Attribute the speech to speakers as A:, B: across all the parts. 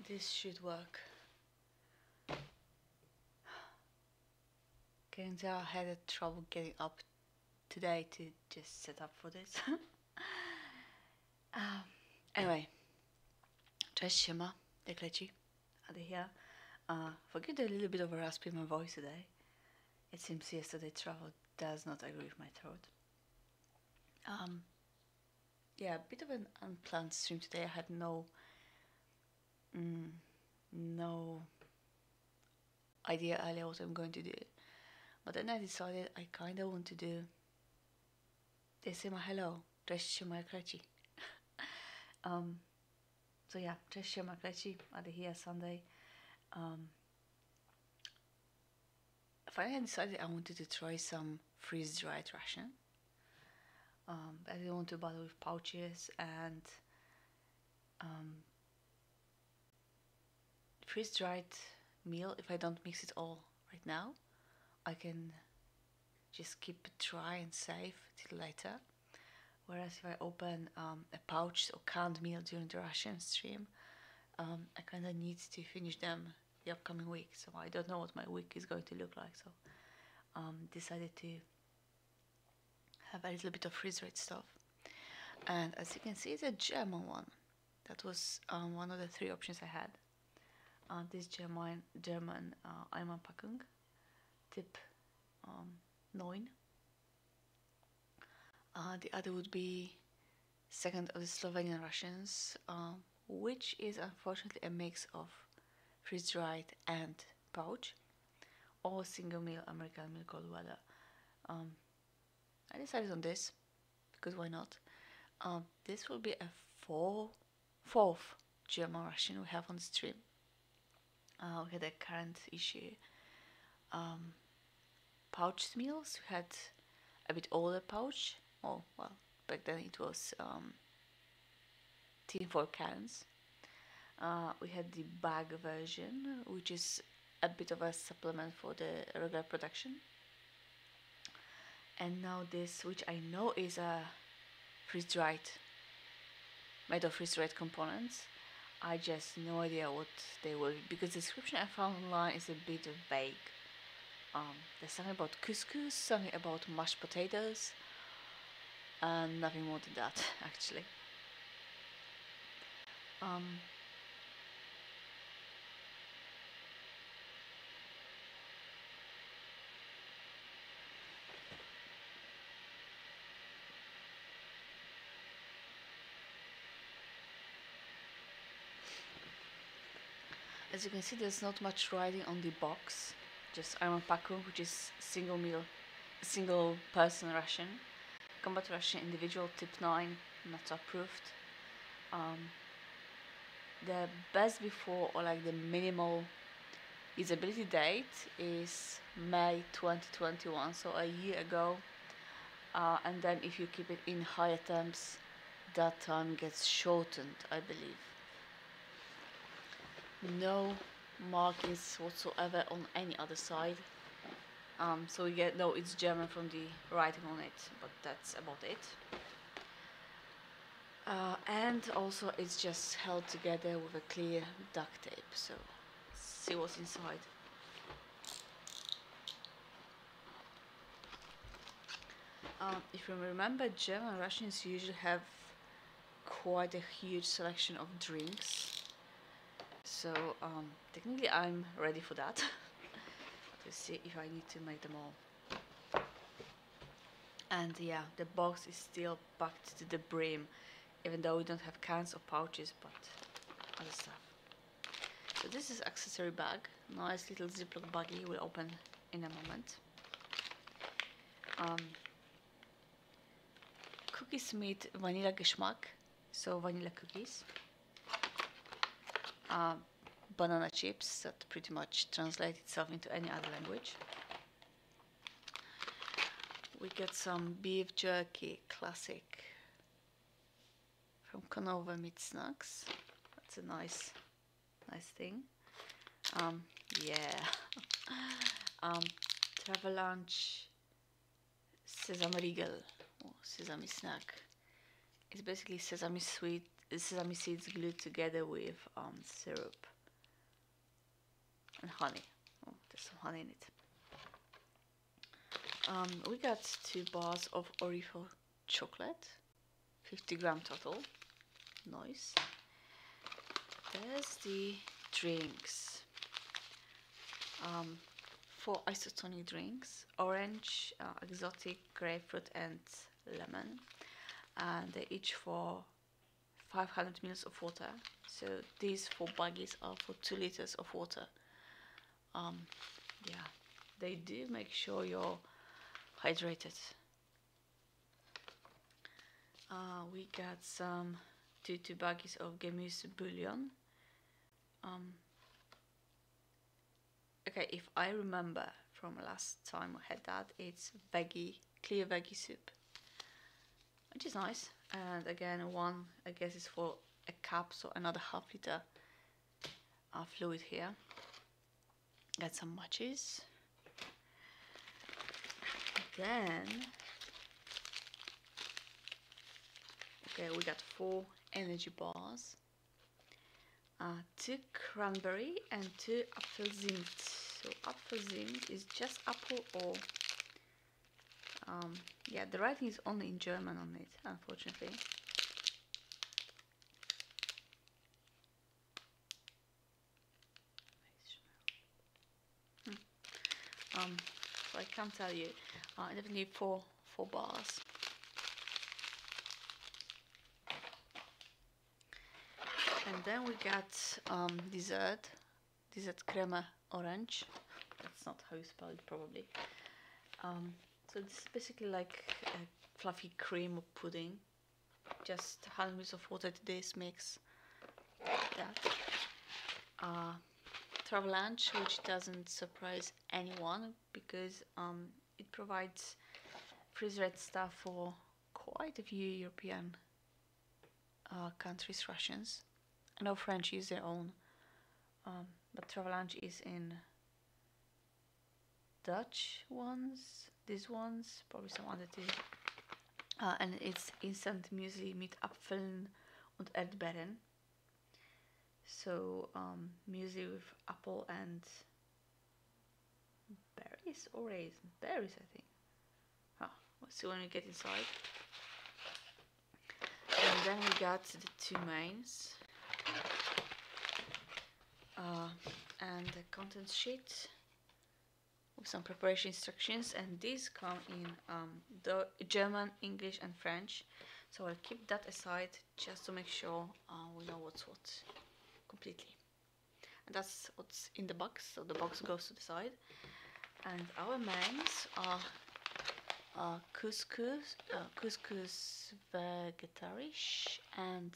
A: this should work. Can tell I had trouble getting up today to just set up for this. Anyway, cześć, siema, jak leci? Ady here. Forgive a little bit of a raspy in my voice today. It seems yesterday travel does not agree with my throat. Yeah, a bit of an unplanned stream today. I had no idea earlier what I'm going to do. But then I decided I kind of want to do this in my hello. Cześć, siema, jak leci? So yeah, cześć, siema, jak leci? Ady here, Sunday. Finally I decided I wanted to try some freeze-dried ration. I didn't want to bother with pouches, and freeze-dried meal, if I don't mix it all right now, I can just keep it dry and safe till later. Whereas if I open a pouch or canned meal during the ration stream, I kind of need to finish them the upcoming week, so I don't know what my week is going to look like, so decided to have a little bit of freeze-dried stuff. And as you can see, it's a German one. That was one of the 3 options I had. This German Einmannpackung, tip 9. The other would be second of the Slovenian rations, which is unfortunately a mix of freeze-dried and pouch, or single meal American meal cold weather. I decided on this because why not? This will be a fourth German ration we have on the stream. We had a current issue. Pouched meals. We had a bit older pouch. Oh well, back then it was tin-foil cans. We had the bag version, which is a bit of a supplement for the regular production. And now this, which I know is a freeze-dried, made of freeze-dried components. I just no idea what they will be, because the description I found online is a bit vague. There's something about couscous, something about mashed potatoes, and nothing more than that, actually. As you can see, there's not much writing on the box, just Einmannpackung, which is single person ration, combat ration individual tip 9, not approved. The best before, or like the minimal usability date, is May 2021, so a year ago. And then if you keep it in higher temps, that time gets shortened, I believe. No markings whatsoever on any other side, so we get no, it's German from the writing on it, but that's about it. And also it's just held together with a clear duct tape, so let's see what's inside. If you remember, German rations usually have quite a huge selection of drinks. So technically I'm ready for that. To see if I need to make them all. And yeah, the box is still packed to the brim, even though we don't have cans or pouches, but other stuff. So this is accessory bag, nice little Ziploc baggie. We'll open in a moment. Cookies mit Vanilla Geschmack, so vanilla cookies. Banana chips, that pretty much translates itself into any other language. We get some beef jerky, classic, from Konowe Meat Snacks. That's a nice thing. Yeah. Travel lunch, sesame regal, or sesame snack. It's basically sesame seeds glued together with syrup. and honey. Oh, there's some honey in it. We got 2 bars of Oreo chocolate, 50 gram total. Nice. There's the drinks. 4 isotonic drinks: orange, exotic, grapefruit, and lemon. And they each for 500 ml of water. So these 4 baggies are for 2 liters of water. Yeah, they do make sure you're hydrated. We got some 2 baggies of Veggie Bouillon. Okay, if I remember from last time I had that, it's clear veggie soup, which is nice. And again, one I guess is for a cup, so another half liter fluid here. Got some matches. Then okay, we got 4 energy bars, 2 cranberry and 2 Apfelzimt. So Apfelzimt is just apple, or yeah, the writing is only in German on it, unfortunately. So I can't tell you. I definitely need 4 bars. And then we got dessert crema orange. That's not how you spell it, probably. So this is basically like a fluffy cream or pudding. Just 100 ml of water to this mix. That. Travel lunch, which doesn't surprise anyone because it provides freeze-dried stuff for quite a few European countries' rations. I know French use their own, but Travel lunch is in Dutch ones, these ones, probably some other too. And it's instant muesli mit Apfeln und Erdbeeren. So muesli with apple and berries or raisins? Berries, I think. We'll see when we get inside. And then we got the 2 mains. And the content sheet with some preparation instructions, and these come in the German, English and French, so I'll keep that aside just to make sure we know what's what completely. And that's what's in the box, so the box goes to the side. And our mains are couscous vegetarisch and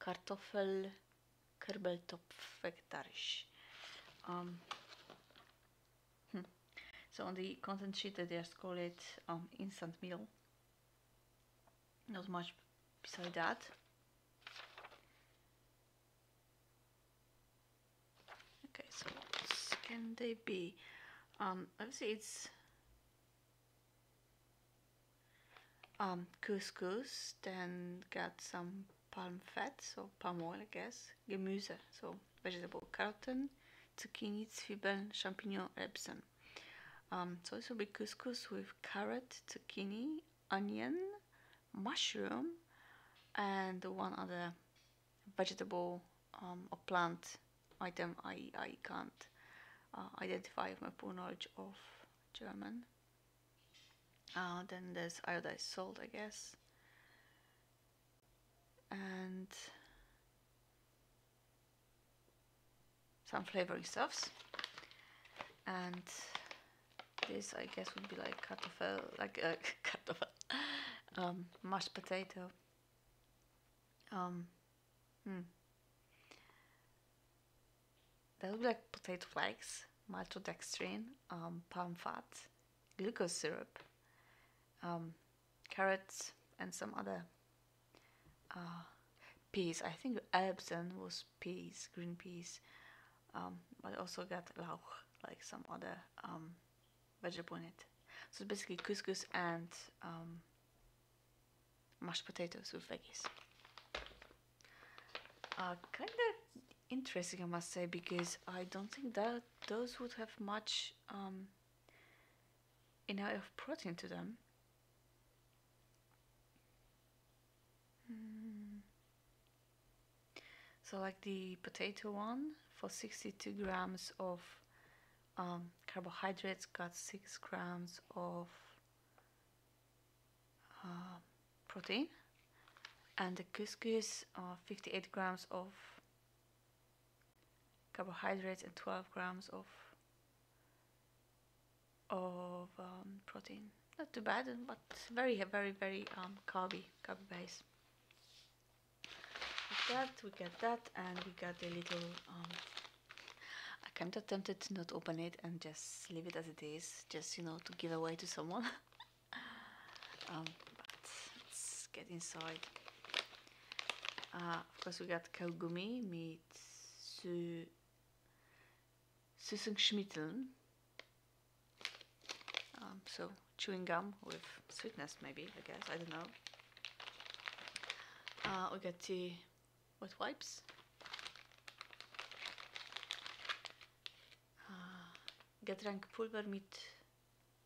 A: Kartoffel Kürbeltopf vegetarisch. So on the content sheet they just call it instant meal. Not much beside that. Okay, so what can they be? Obviously it's couscous, then got some palm fat, so palm oil I guess, Gemüse, so vegetable, Karotten, zucchini, Zwiebeln, champignon, Erbsen. So this will be couscous with carrot, zucchini, onion, mushroom, and one other vegetable or plant item I can't identify with my poor knowledge of German. Then there's iodized salt, I guess, and some flavoring stuffs. And this, I guess, would be like kartoffel, like kartoffel, mashed potato. That would be like potato flakes, maltodextrin, palm fat, glucose syrup, carrots, and some other peas. I think Erbsen was peas, green peas, but I also got lauch, like some other vegetable in it. So it's basically couscous and mashed potatoes with veggies. Kind of interesting, I must say, because I don't think that those would have much enough protein to them. So like the potato one, for 62 grams of carbohydrates, got 6 grams of protein, and the couscous 58 grams of carbohydrates and 12 grams of protein. Not too bad, but very carby base. With that, we get that, and we got a little. I kind of tempted to not open it and just leave it as it is, just to give away to someone. But let's get inside. Of course, we got Kaugummi mit süßen Schmitteln. So chewing gum with sweetness, maybe, I guess, I don't know. We got 2 wet wipes. Getränkepulver mit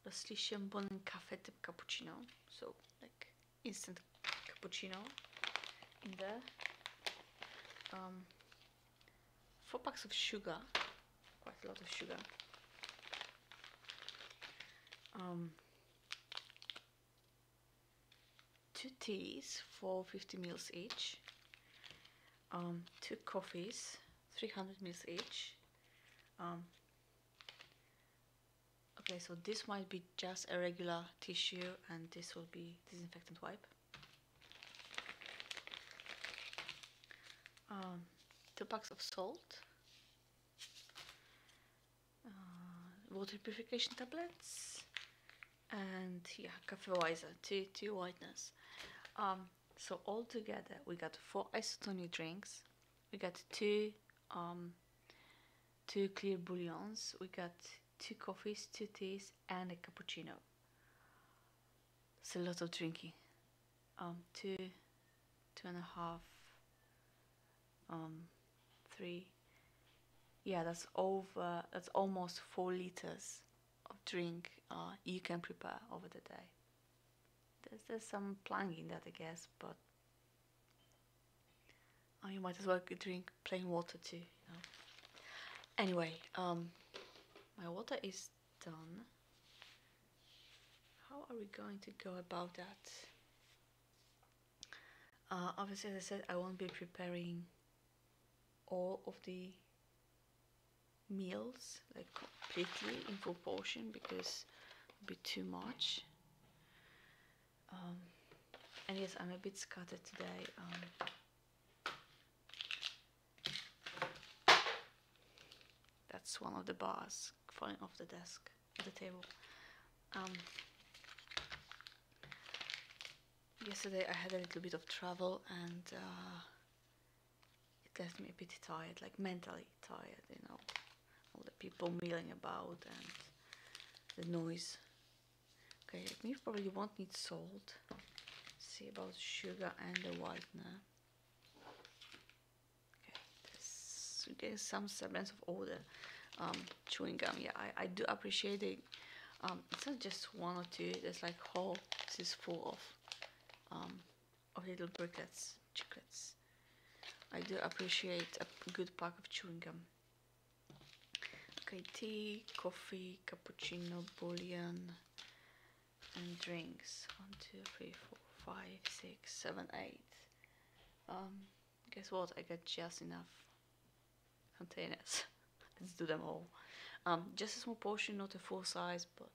A: röstlichem Bohnenkaffee type cappuccino, so like instant cappuccino in there. 4 packs of sugar, quite a lot of sugar. 2 teas for 50 ml each. 2 coffees, 300 ml each. Okay, so this might be just a regular tissue, and this will be disinfectant wipe. 2 packs of salt. Water purification tablets. And yeah, Kaffeeweiser, 2 whiteness. So all together we got 4 isotonic drinks. We got 2 clear bouillons. We got 2 coffees, 2 teas, and a cappuccino. It's a lot of drinking. 2.5, 3. Yeah, that's almost 4 liters of drink you can prepare over the day. There's some planning in that, I guess, but you might as well drink plain water too. Anyway, my water is done. How are we going to go about that? Obviously, as I said, I won't be preparing all of the meals like completely in full portion, because it would be too much. And yes, I'm a bit scattered today. That's one of the bars falling off the desk, the table. Yesterday I had a little bit of travel, and it left me a bit tired, like mentally tired, all the people milling about and the noise. Okay, you probably won't need salt. See about sugar and the whitener. Okay, we get some semblance of all the chewing gum. Yeah, I do appreciate it. It's not just 1 or 2. There's like whole. This is full of little bricklets, chiclets. I do appreciate a good pack of chewing gum. Okay, tea, coffee, cappuccino, bouillon, and drinks. 1, 2, 3, 4, 5, 6, 7, 8. Guess what? I got just enough containers. Let's do them all. Just a small portion, not a full size, but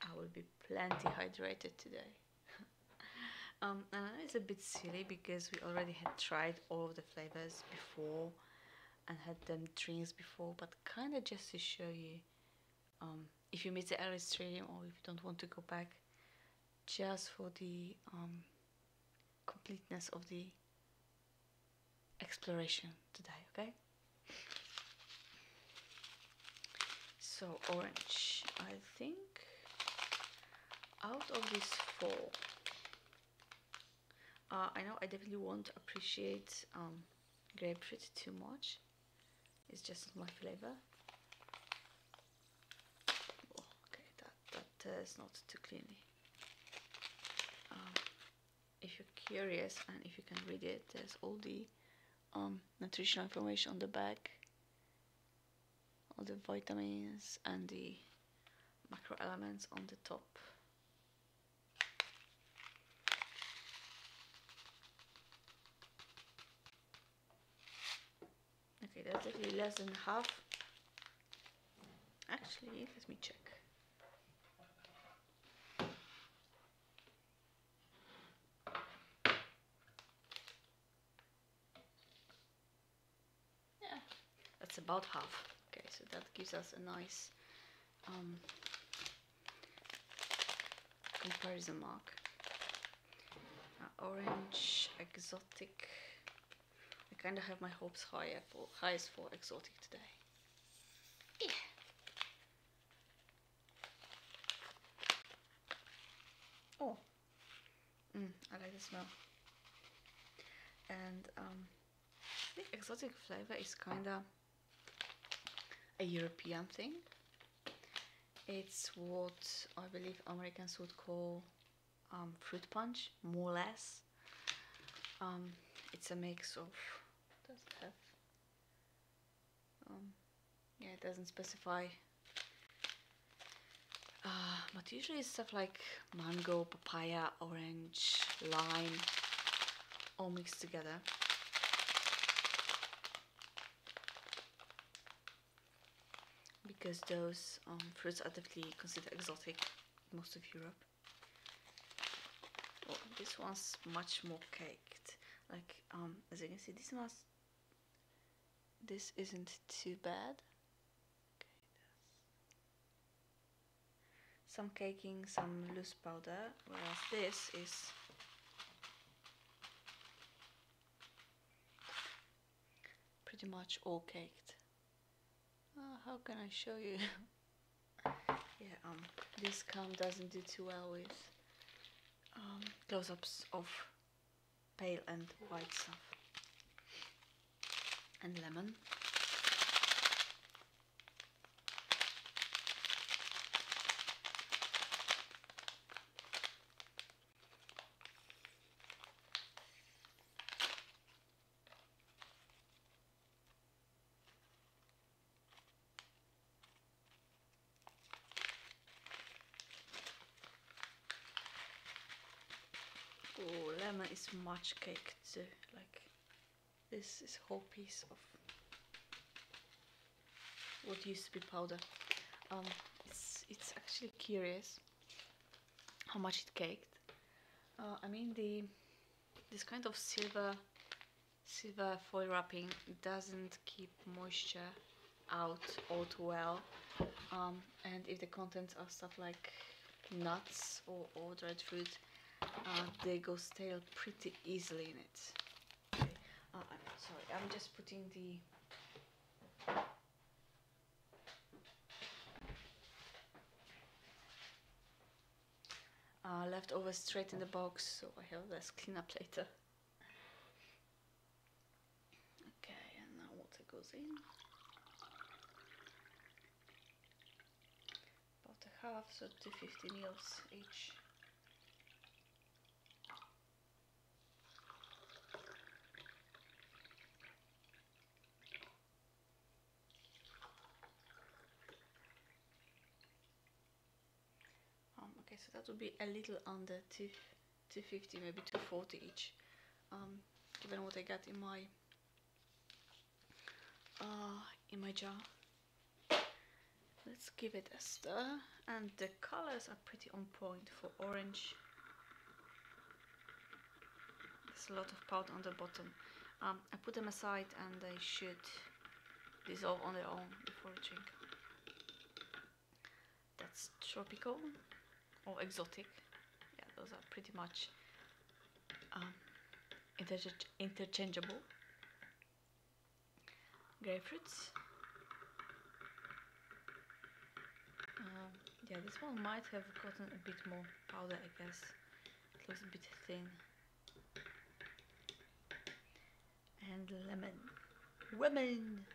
A: I will be plenty hydrated today. And it's a bit silly because we already had tried all of the flavors before and had them drinks before, but kind of just to show you, if you miss the early stream or if you don't want to go back, just for the completeness of the exploration today, okay? So orange, I think out of these 4, I know I definitely won't appreciate grapefruit too much. It's just not my flavor. Oh, okay, that is not too cleanly. If you're curious and if you can read it, there's all the nutritional information on the back, all the vitamins and the macro elements on the top. Okay, that's definitely less than half. Actually, let me check. Yeah, that's about half. Okay, so that gives us a nice comparison mark. Orange, exotic. I kind of have my hopes highest for exotic today. Yeah. Oh, I like the smell. And I think exotic flavor is kind of a European thing. It's what I believe Americans would call fruit punch, more or less. It's a mix of, does it have, yeah, it doesn't specify, but usually it's stuff like mango, papaya, orange, lime, all mixed together. Because those fruits are definitely considered exotic in most of Europe. Oh, this one's much more caked. Like, as you can see, this isn't too bad. Okay, some caking, some loose powder, whereas this is pretty much all caked. How can I show you? Yeah, this cam doesn't do too well with close-ups of pale and white stuff. And lemon. Oh, lemon is much caked too. Like, this is a whole piece of what used to be powder. It's actually curious how much it caked. I mean, this kind of silver foil wrapping doesn't keep moisture out all too well, and if the contents are stuff like nuts or dried fruit, they go stale pretty easily in it. Okay. I'm sorry, I'm just putting the leftovers straight in the box, so I have less cleanup later. Okay, and now water goes in. About a half, so 250 ml each. Okay, so that would be a little under 250, maybe 240 each, given what I got in my jar. Let's give it a stir, and the colors are pretty on point for orange. There's a lot of powder on the bottom. I put them aside and they should dissolve on their own before I drink. That's tropical or exotic. Yeah, those are pretty much interchangeable. Grapefruits. Yeah, this one might have gotten a bit more powder, I guess. It looks a bit thin. and lemon. Lemon!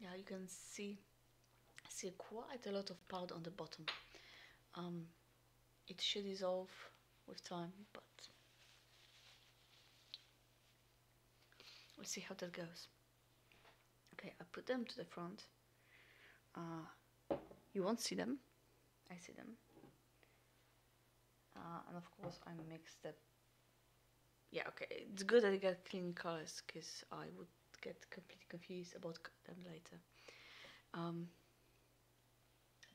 A: Yeah, you can see quite a lot of powder on the bottom. It should dissolve with time, but we'll see how that goes. Okay, I put them to the front. You won't see them. I see them. And of course I mix the... Yeah, okay, it's good that I get clean colors, because I would get completely confused about them later.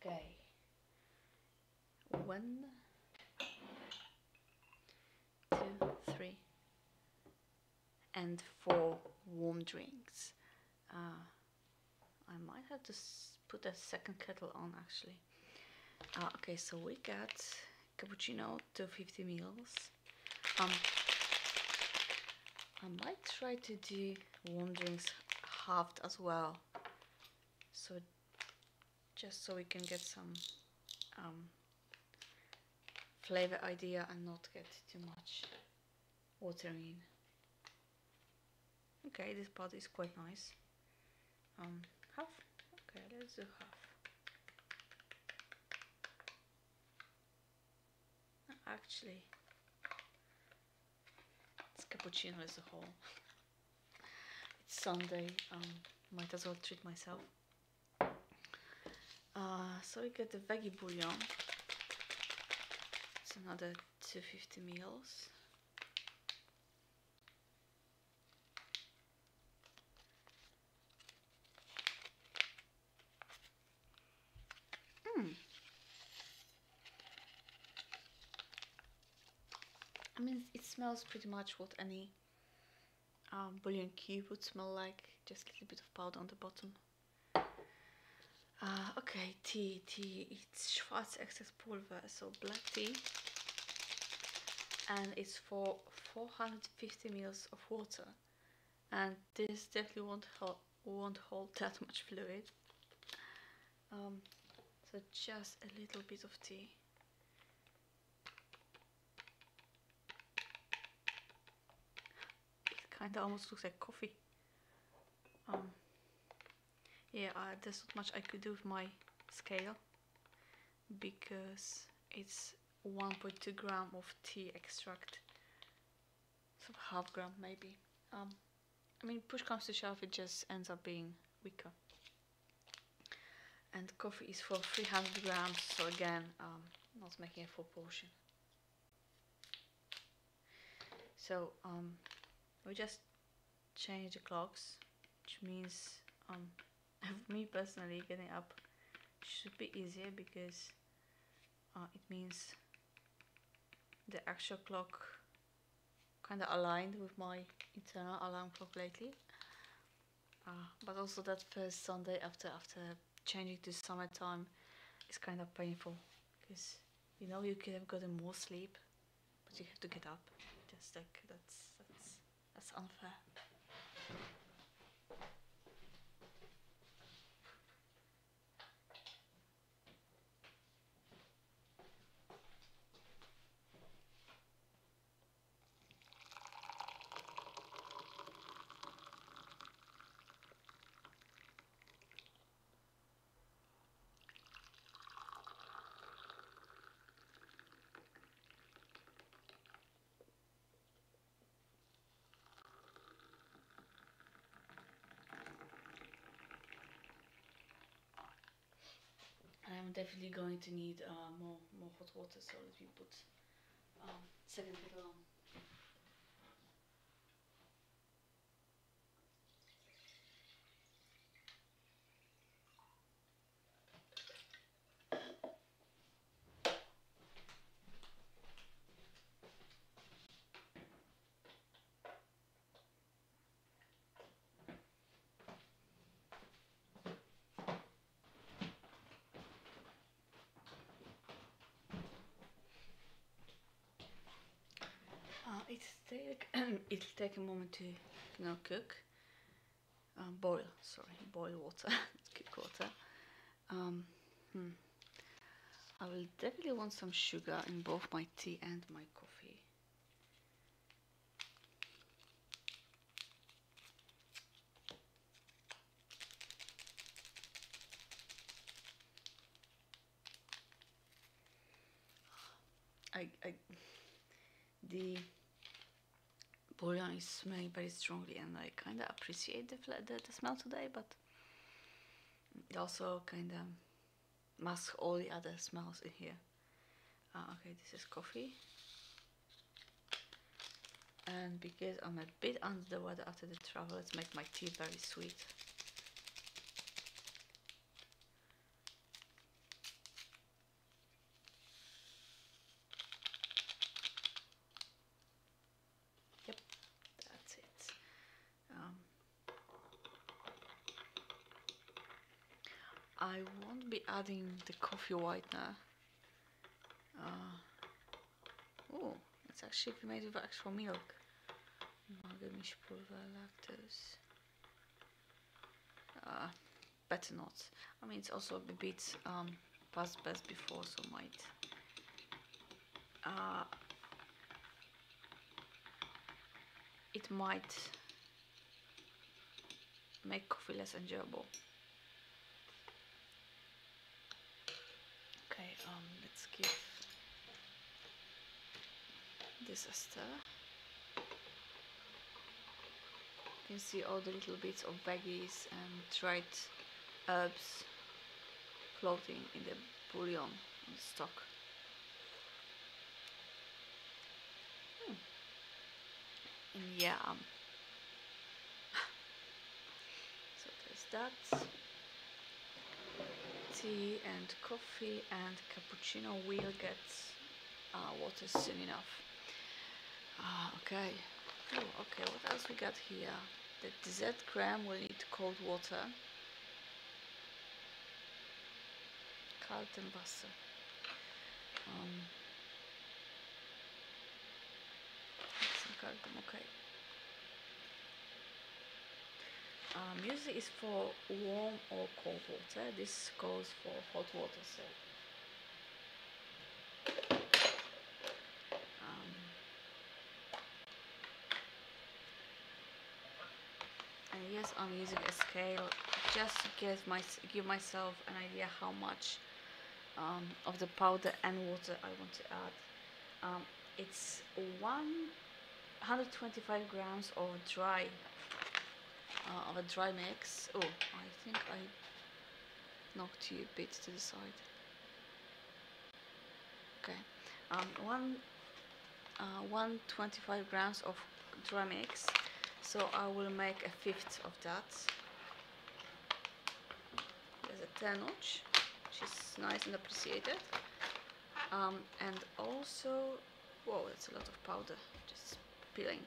A: Okay. 1, 2, 3, and 4 warm drinks. I might have to put a second kettle on actually. Okay, so we got cappuccino, 250 ml. I might try to do warm drinks halved as well, so just so we can get some flavor idea and not get too much water in. Okay, this part is quite nice. Half? Okay, let's do half. Actually, it's cappuccino as a whole. It's Sunday, might as well treat myself. So we get the Veggie Bouillon. It's another 250 ml. I mean, it smells pretty much what any bouillon cube would smell like. Just a little bit of powder on the bottom. Okay, tea. It's Schwarz extract pulver, so black tea. And it's for 450 ml of water. And this definitely won't hold that much fluid. So just a little bit of tea. Kinda almost looks like coffee. Yeah, there's not much I could do with my scale, because it's 1.2 gram of tea extract, so half gram maybe. I mean, push comes to shove, it just ends up being weaker. And coffee is for 300 grams, so again, not making a full portion. So we just change the clocks, which means me personally getting up should be easier, because it means the actual clock kind of aligned with my internal alarm clock lately. But also that first Sunday after changing to summertime is kind of painful, because you know you could have gotten more sleep, but you have to get up. Just like that's unfair. I'm definitely going to need more hot water, so let me put second kettle on. It'll take a moment to cook. Boil water, not cook water. I will definitely want some sugar in both my tea and my coffee. The bouillon is smelling very strongly, and I kind of appreciate the smell today, but it also kind of masks all the other smells in here. Okay, this is coffee. And because I'm a bit under the weather after the travel, let's make my tea very sweet. Yep, that's it. I won't be adding the coffee whitener. Oh, it's actually made with actual milk. Lactose. Better not. I mean, it's also a bit past best before, so might. It might make coffee less enjoyable. Okay, let's give this a stir. You can see all the little bits of veggies and dried herbs floating in the bouillon on the stock. And yeah, so there's that. Tea and coffee and cappuccino will get water soon enough. Okay. Oh, okay, what else we got here? The dessert creme will need cold water. Kalten Wasser. Okay. Music is for warm or cold water. This goes for hot water, so and yes, I'm using a scale just to give myself an idea how much of the powder and water I want to add. It's 125 grams of a dry mix. Oh, I think I knocked you a bit to the side. Okay, 125 grams of dry mix. So I will make a fifth of that. There's a 10 notch, which is nice and appreciated. And also, whoa, that's a lot of powder, just peeling.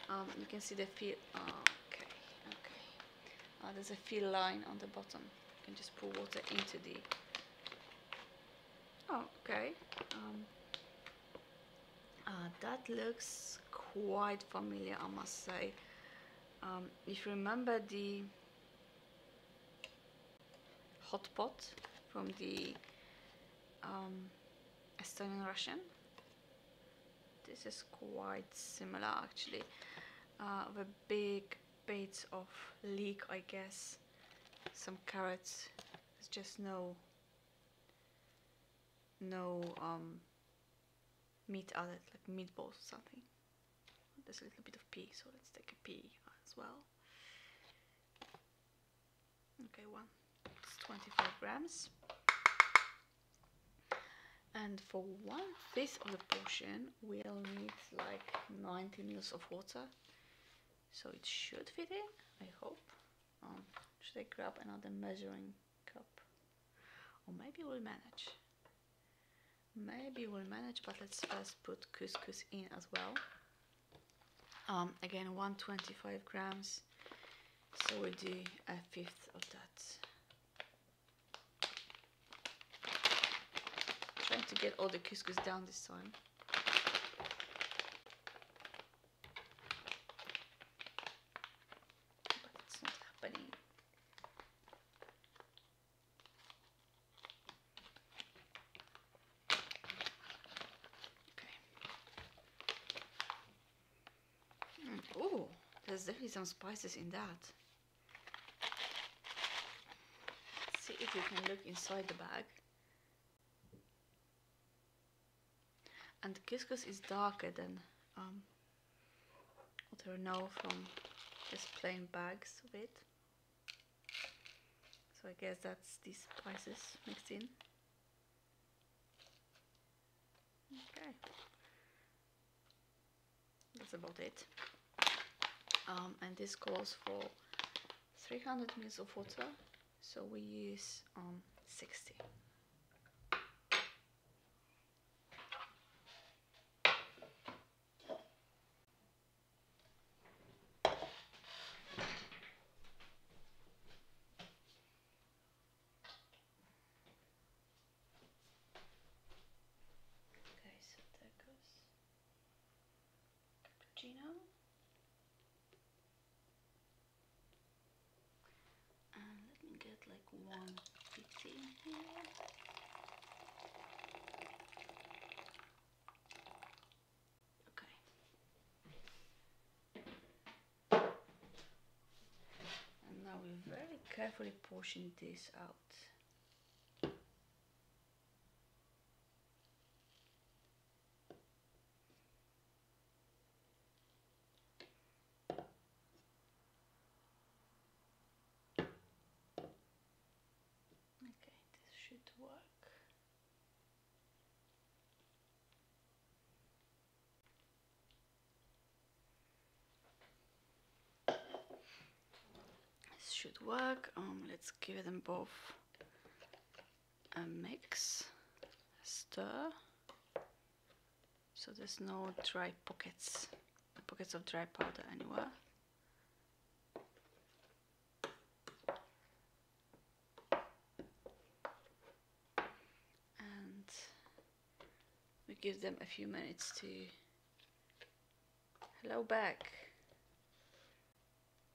A: You can see the feel. Okay. There's a fill line on the bottom. You can just pour water into the. Oh, okay. That looks quite familiar, I must say. If you remember the hot pot from the Estonian Ration, this is quite similar actually. The big bits of leek, I guess, some carrots. There's just no meat added, like meatballs or something. There's a little bit of pea, so let's take a pea as well. Okay, it's 25 grams. And for 1/5 of the portion, we'll need like 90 ml of water. So it should fit in, I hope. Should I grab another measuring cup? Or maybe we'll manage. But let's first put couscous in as well. Again, 125 grams. So we'll do 1/5 of that. Trying to get all the couscous down this time. But it's not happening. Oh, there's definitely some spices in that. Let's see if you can look inside the bag. And the couscous is darker than what I know from just plain bags of it. So I guess that's these spices mixed in. Okay, that's about it. And this calls for 300 ml of water, so we use 60. Okay, so there goes cappuccino. And let me get like 150 in here. Okay. And now we very carefully portion this out. Okay, this should work. This should work. Let's give them both a mix, a stir, so there's no dry pockets of dry powder anywhere. And we give them a few minutes to hello back,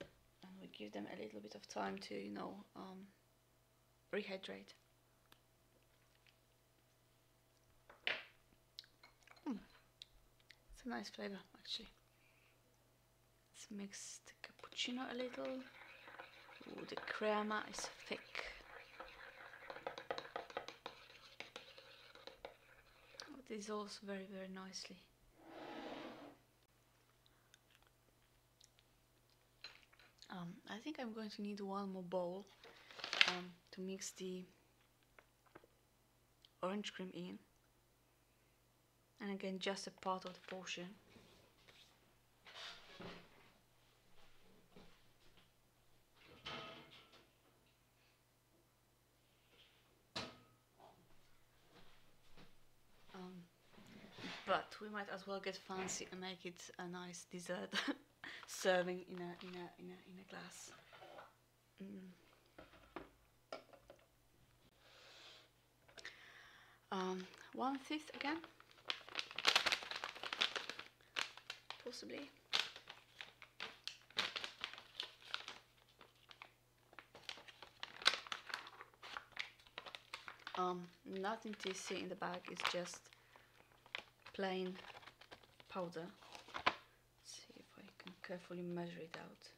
A: and we give them a little bit of time to, you know, rehydrate. It's a nice flavor actually. Let's mix the cappuccino a little. Ooh, the crema is thick. It dissolves very, very nicely. I think I'm going to need one more bowl to mix the orange cream in. And again, just a part of the portion. But we might as well get fancy and make it a nice dessert serving in a glass. 1/5 again, possibly. Nothing to see in the bag, it's just plain powder. Let's see if I can carefully measure it out.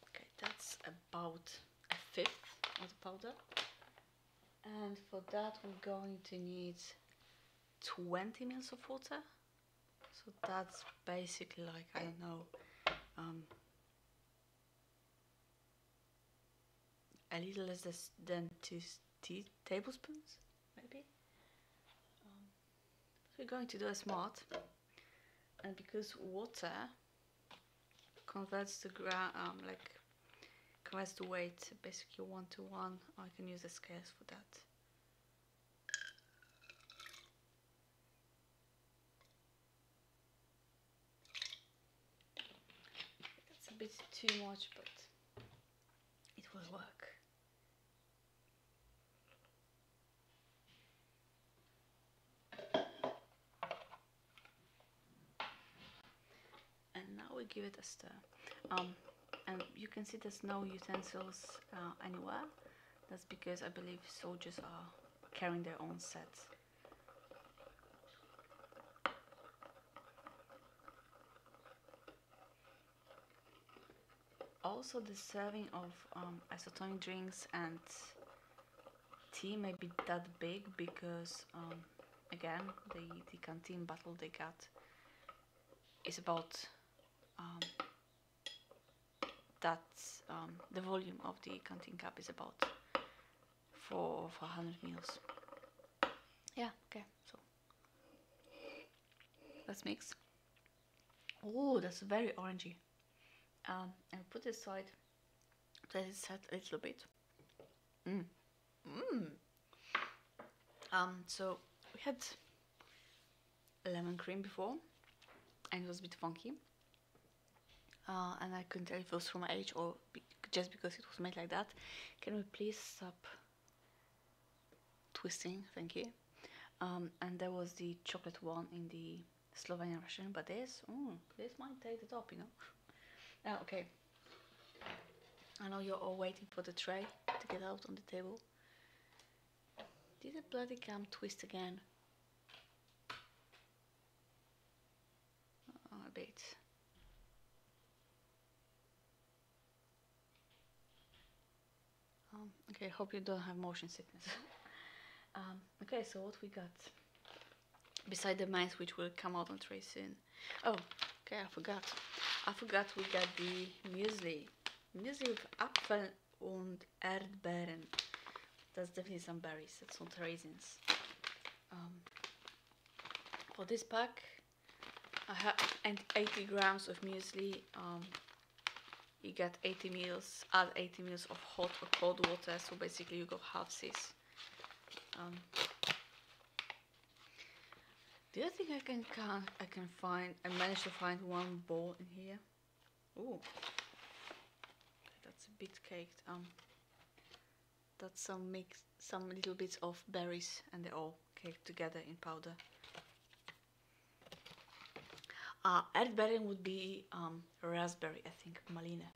A: Okay, that's about 1/5 of the powder. And for that we're going to need 20 ml of water. So that's basically like, I don't know, a little less than 2 tablespoons, maybe. So we're going to do a smart, and because water converts to converts to weight, basically 1:1, I can use the scales for that. That's a bit too much, but it will work. And now we give it a stir. And you can see there's no utensils anywhere. That's because I believe soldiers are carrying their own sets. Also, the serving of isotonic drinks and tea may be that big because again, the canteen bottle they got is about the volume of the canteen cup is about 400 mils. Yeah, okay, so let's mix. Oh, that's very orangey. And put it aside, let it set a little bit. So we had lemon cream before, and it was a bit funky. And I couldn't tell if it was from my age or just because it was made like that. Can we please stop twisting? Thank you. And there was the chocolate one in the Slovenian Ration, but this might take the top, you know. Okay. I know you're all waiting for the tray to get out on the table. Did the bloody cam twist again? A bit. Okay, hope you don't have motion sickness. Okay, so what we got beside the mice, which will come out on tray soon. Oh, okay, I forgot we got the muesli with Apfel und Erdbeeren. That's definitely some berries, that's not raisins. For this pack I have 80 grams of muesli. You get 80 mils, add 80 mils of hot or cold water, so basically you go half this. The other thing I managed to find one bowl in here. Ooh, that's a bit caked. That's some little bits of berries, and they're all caked together in powder. Erdbeeren would be raspberry, I think, Malina.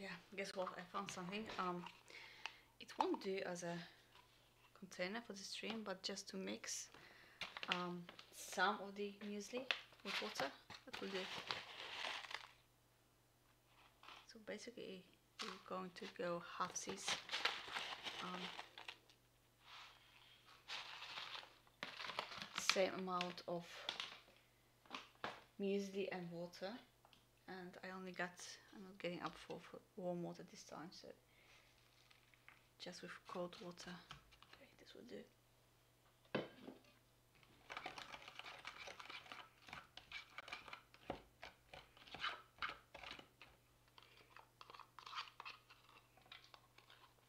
A: Yeah, guess what? I found something. It won't do as a container for the stream, but just to mix some of the muesli with water, that will do. So basically, we're going to go half this. Same amount of muesli and water, and I'm not getting up for warm water this time, so just with cold water. Okay, this will do.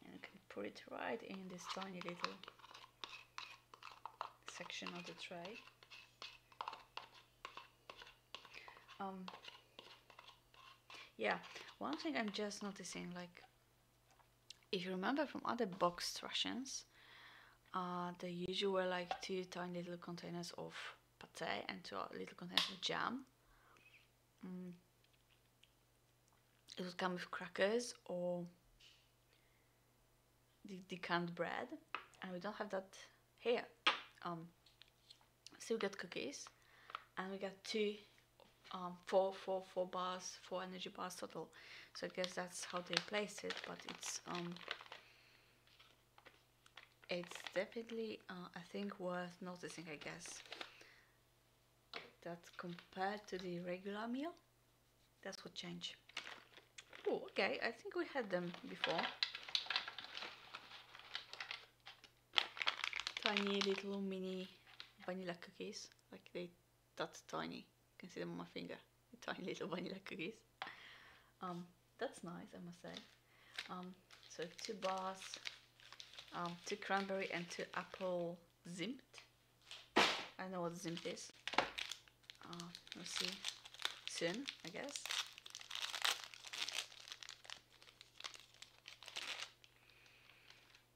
A: And you can put it right in this tiny little section of the tray. Yeah, one thing I'm just noticing, like, if you remember from other boxed rations, they usually were like 2 tiny little containers of pate and 2 little containers of jam. It would come with crackers or the canned bread, and we don't have that here. So we got cookies, and we got 4 bars, 4 energy bars total. So I guess that's how they placed it, but it's definitely I think worth noticing, I guess, that compared to the regular meal, that's what changed. Oh, okay, I think we had them before. Tiny little mini vanilla cookies, like that's tiny. You can see them on my finger. Tiny little vanilla cookies. That's nice, I must say. So 2 bars 2 cranberry and 2 apple zimt. I know what zimt is. We'll see soon, I guess.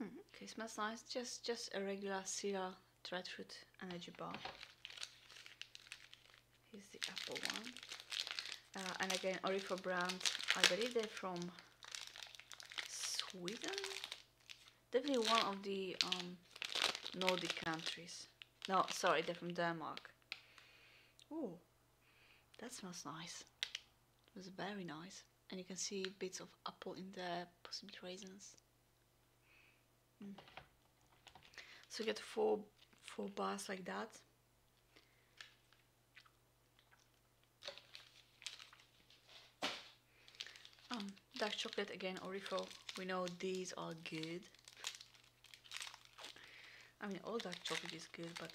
A: Okay, smells nice. Just a regular cereal dried fruit energy bar. Here's the apple one. And again, Orifo brand. I believe they're from Sweden. Definitely one of the Nordic countries. No, sorry, they're from Denmark. Ooh, that smells nice. It was very nice. And you can see bits of apple in there, possibly raisins. So you get four bars like that. Dark chocolate again, Orifo. We know these are good. I mean, all dark chocolate is good, but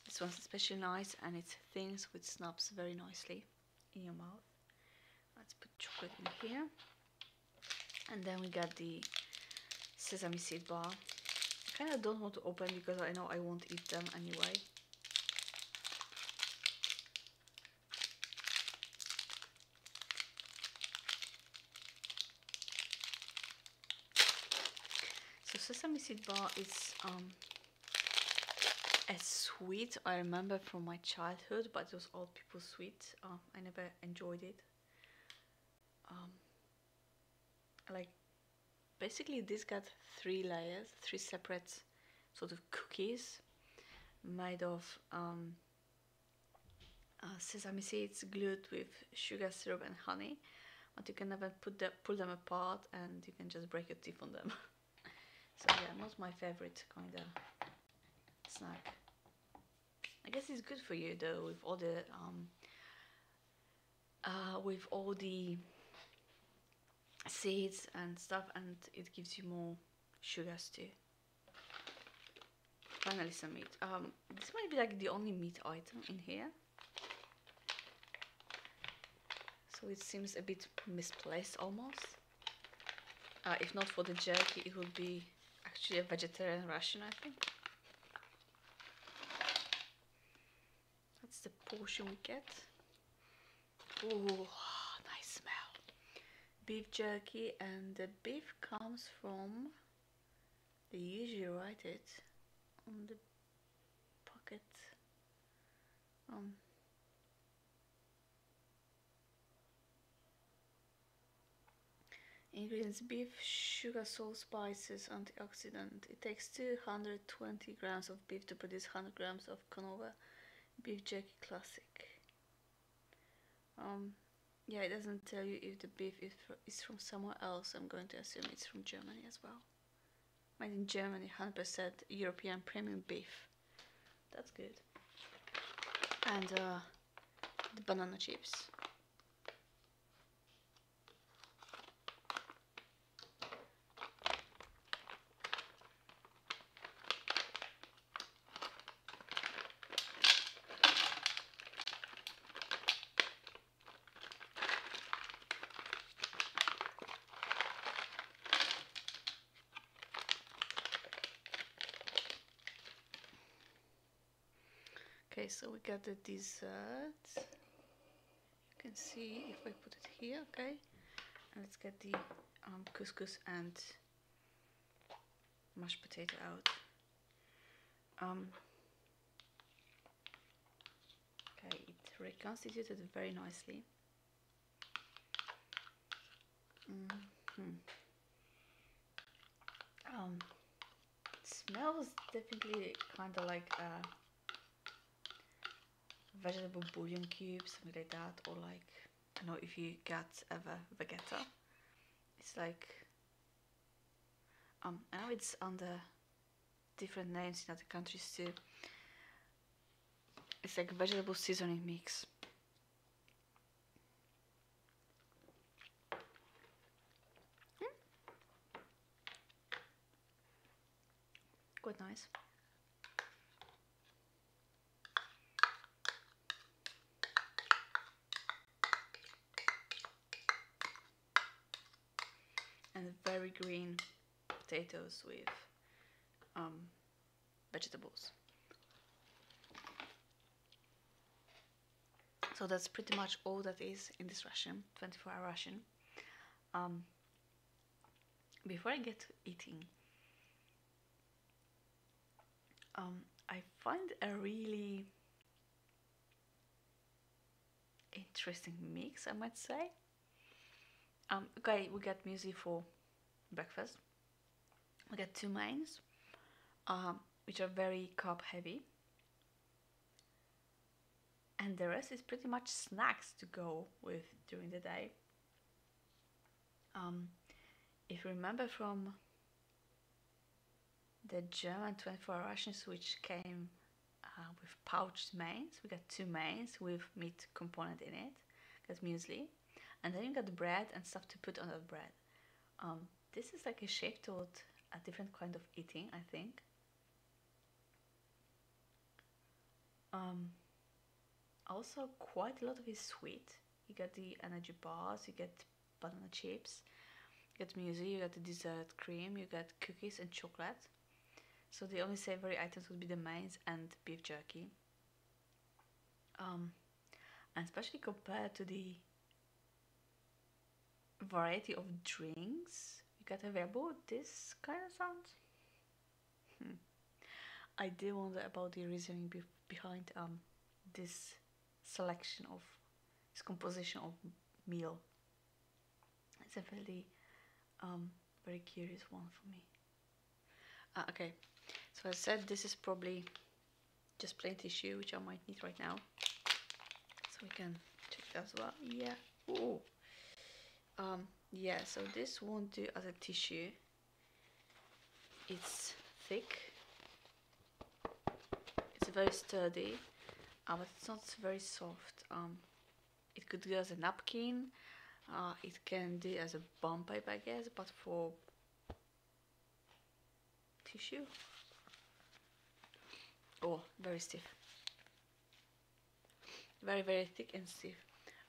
A: this one's especially nice, and it thins with snaps very nicely in your mouth. Let's put chocolate in here. And then we got the Sesame Seed Bar. I kind of don't want to open because I know I won't eat them anyway. So Sesame Seed Bar is a sweet I remember from my childhood, but it was old people sweet. I never enjoyed it. Like, basically this got 3 layers, 3 separate sort of cookies made of sesame seeds glued with sugar syrup and honey, but you can never pull them apart, and you can just break your teeth on them. So yeah, not my favorite kind of snack. I guess it's good for you though, with all the seeds and stuff, and it gives you more sugars too. Finally some meat. This might be like the only meat item in here, so it seems a bit misplaced almost. If not for the jerky, it would be actually a vegetarian ration, I think. That's the portion we get. Oh, nice smell. Beef jerky, and the beef comes from, they usually write it on the pocket. Ingredients: beef, sugar, salt, spices, antioxidant. It takes 220 grams of beef to produce 100 grams of Canova beef jerky classic. Yeah, it doesn't tell you if the beef is from somewhere else. I'm going to assume it's from Germany as well. Made in Germany, 100% European premium beef. That's good. And the banana chips. Okay, so we got the dessert. You can see if I put it here, okay. And let's get the couscous and mashed potato out. Okay, it reconstituted very nicely. Smells definitely kind of like vegetable bouillon cubes, something like that, or like, I don't know if you got ever Vegeta. It's like, I know it's under different names in other countries too. It's like a vegetable seasoning mix. Quite nice. And very green, potatoes with vegetables. So that's pretty much all that is in this ration, 24-hour ration. Before I get to eating, I find a really interesting mix, I might say. Okay, we get muesli for breakfast. We get 2 mains, which are very carb heavy, and the rest is pretty much snacks to go with during the day. If you remember from the German 24-hour rations, which came with pouched mains, we got 2 mains with meat component in it, got muesli, and then you got bread and stuff to put on that bread. This is like a shift toward a different kind of eating, I think. Also, quite a lot of it is sweet. You get the energy bars, you get banana chips, you get muesli, you get the dessert cream, you get cookies and chocolate. So the only savory items would be the mains and beef jerky. And especially compared to the variety of drinks you got available, this kind of sounds. I do wonder about the reasoning behind this selection of this composition of meal. It's a very very curious one for me. Okay, so I said this is probably just plain tissue, which I might need right now, so we can check it as well. Yeah. Ooh. Yeah, so this won't do as a tissue. It's thick, it's very sturdy, but it's not very soft. It could do as a napkin, it can do as a bum pipe, I guess, but for tissue, oh, very stiff, very thick and stiff.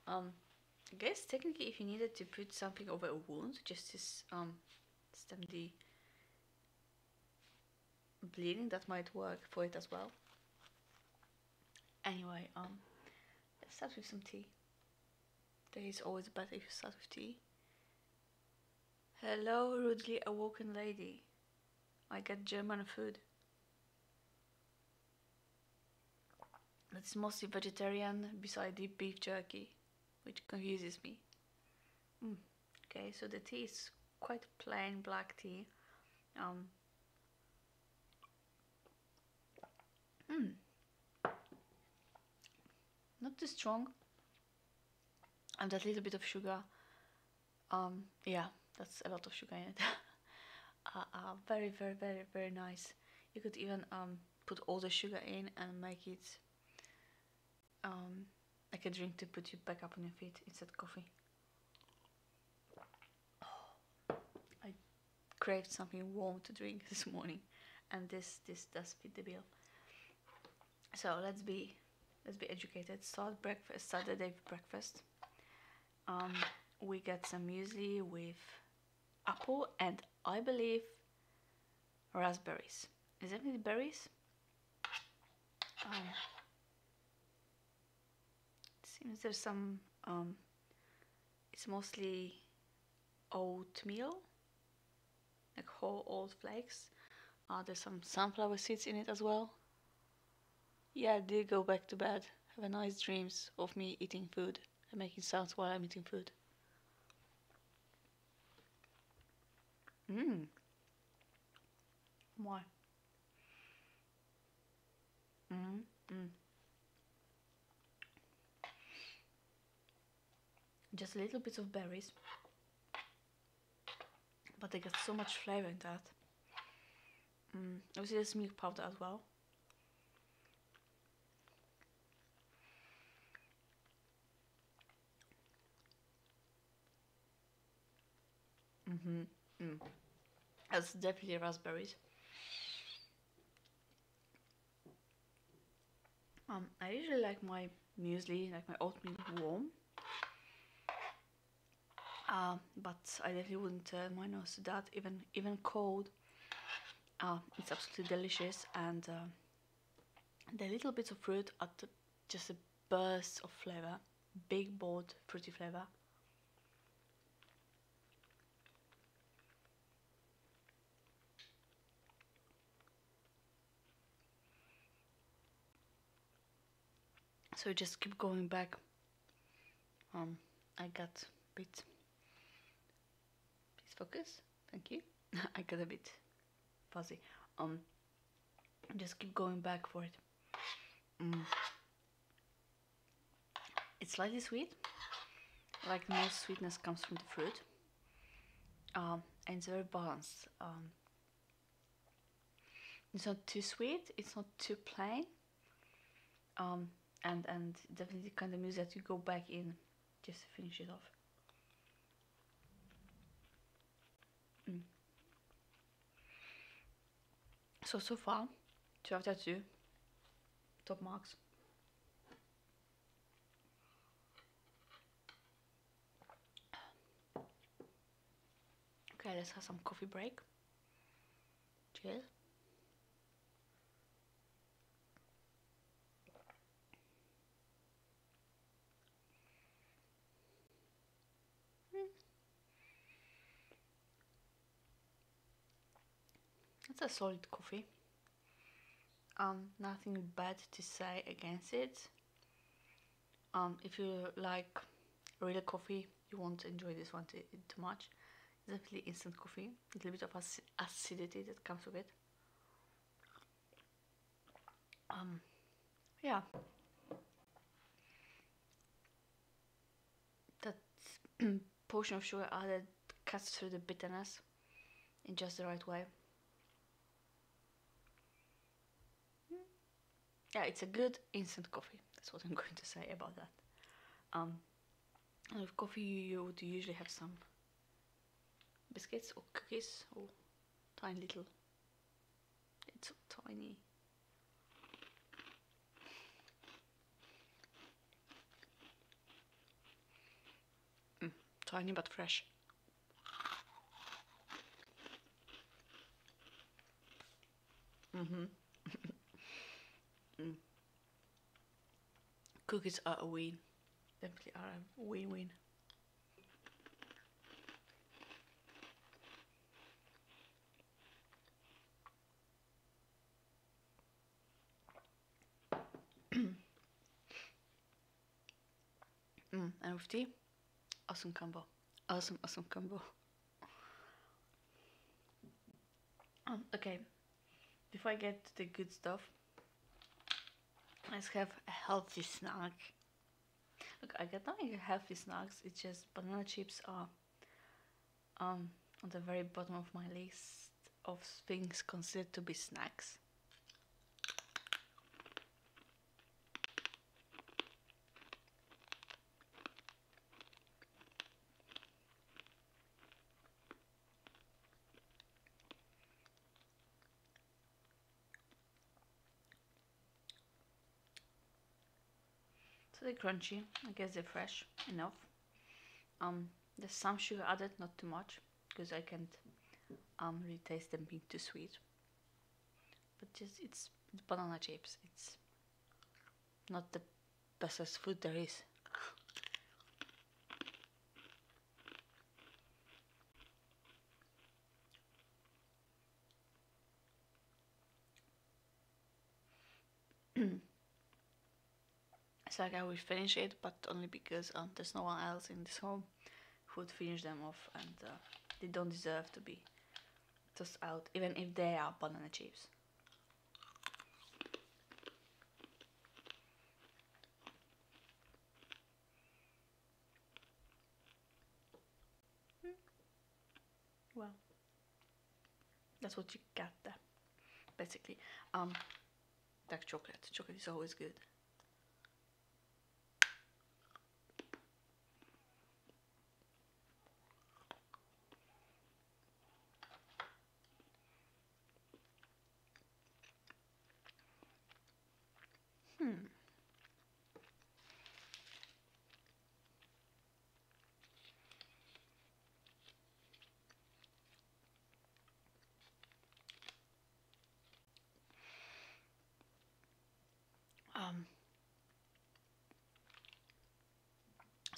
A: I guess technically if you needed to put something over a wound just to stem the bleeding, that might work for it as well. Anyway, let's start with some tea. Day is always better if you start with tea. Hello, rudely awoken lady. I get German food. That's mostly vegetarian beside the beef jerky, which confuses me. Okay, so the tea is quite plain black tea. Not too strong. And that little bit of sugar. Yeah, that's a lot of sugar in it. Very nice. You could even put all the sugar in and make it like a drink to put you back up on your feet instead of coffee. I craved something warm to drink this morning, and this does fit the bill. So let's be educated. Start the day with breakfast. We get some muesli with apple and I believe raspberries. Is that with berries? It seems there's some it's mostly oatmeal, like whole oat flakes. There's some sunflower seeds in it as well. Yeah, do go back to bed. Have a nice dreams of me eating food and making sounds while I'm eating food. Why? Just a little bit of berries, but they got so much flavor in that. Obviously there's milk powder as well. That's definitely raspberries. I usually like my muesli, like my oatmeal warm. but I definitely wouldn't turn my nose to that, even cold. It's absolutely delicious, and the little bits of fruit are just a burst of flavor, big bold fruity flavor. So just keep going back. I got a bit. Please focus. Thank you. I got a bit fuzzy. Just keep going back for it. It's slightly sweet. Like most sweetness comes from the fruit. And it's very balanced. It's not too sweet. It's not too plain. And definitely the kind of music that you go back in just to finish it off. So far, 2 out of 2, top marks. Okay, let's have some coffee break. Cheers. It's a solid coffee. Nothing bad to say against it. If you like real coffee, you won't enjoy this one too much. It's definitely instant coffee. A little bit of acidity that comes with it. Yeah. That portion of sugar added cuts through the bitterness in just the right way. Yeah, it's a good instant coffee. That's what I'm going to say about that. And with coffee, you would usually have some biscuits or cookies or tiny little. It's so tiny. Tiny but fresh. Cookies are a win. Definitely are a win-win. And with tea, awesome combo. Awesome combo. Okay, before I get to the good stuff, let's have a healthy snack. Look, I got nothing healthy snacks. It's just banana chips are on the very bottom of my list of things considered to be snacks. So they're crunchy. I guess they're fresh enough. There's some sugar added, not too much, because I can't really taste them being too sweet. But just it's banana chips. It's not the bestest food there is. It's like I will finish it, but only because there's no one else in this home who would finish them off, and they don't deserve to be tossed out, even if they are banana chips. Well, that's what you get there, basically. Dark chocolate. Chocolate is always good.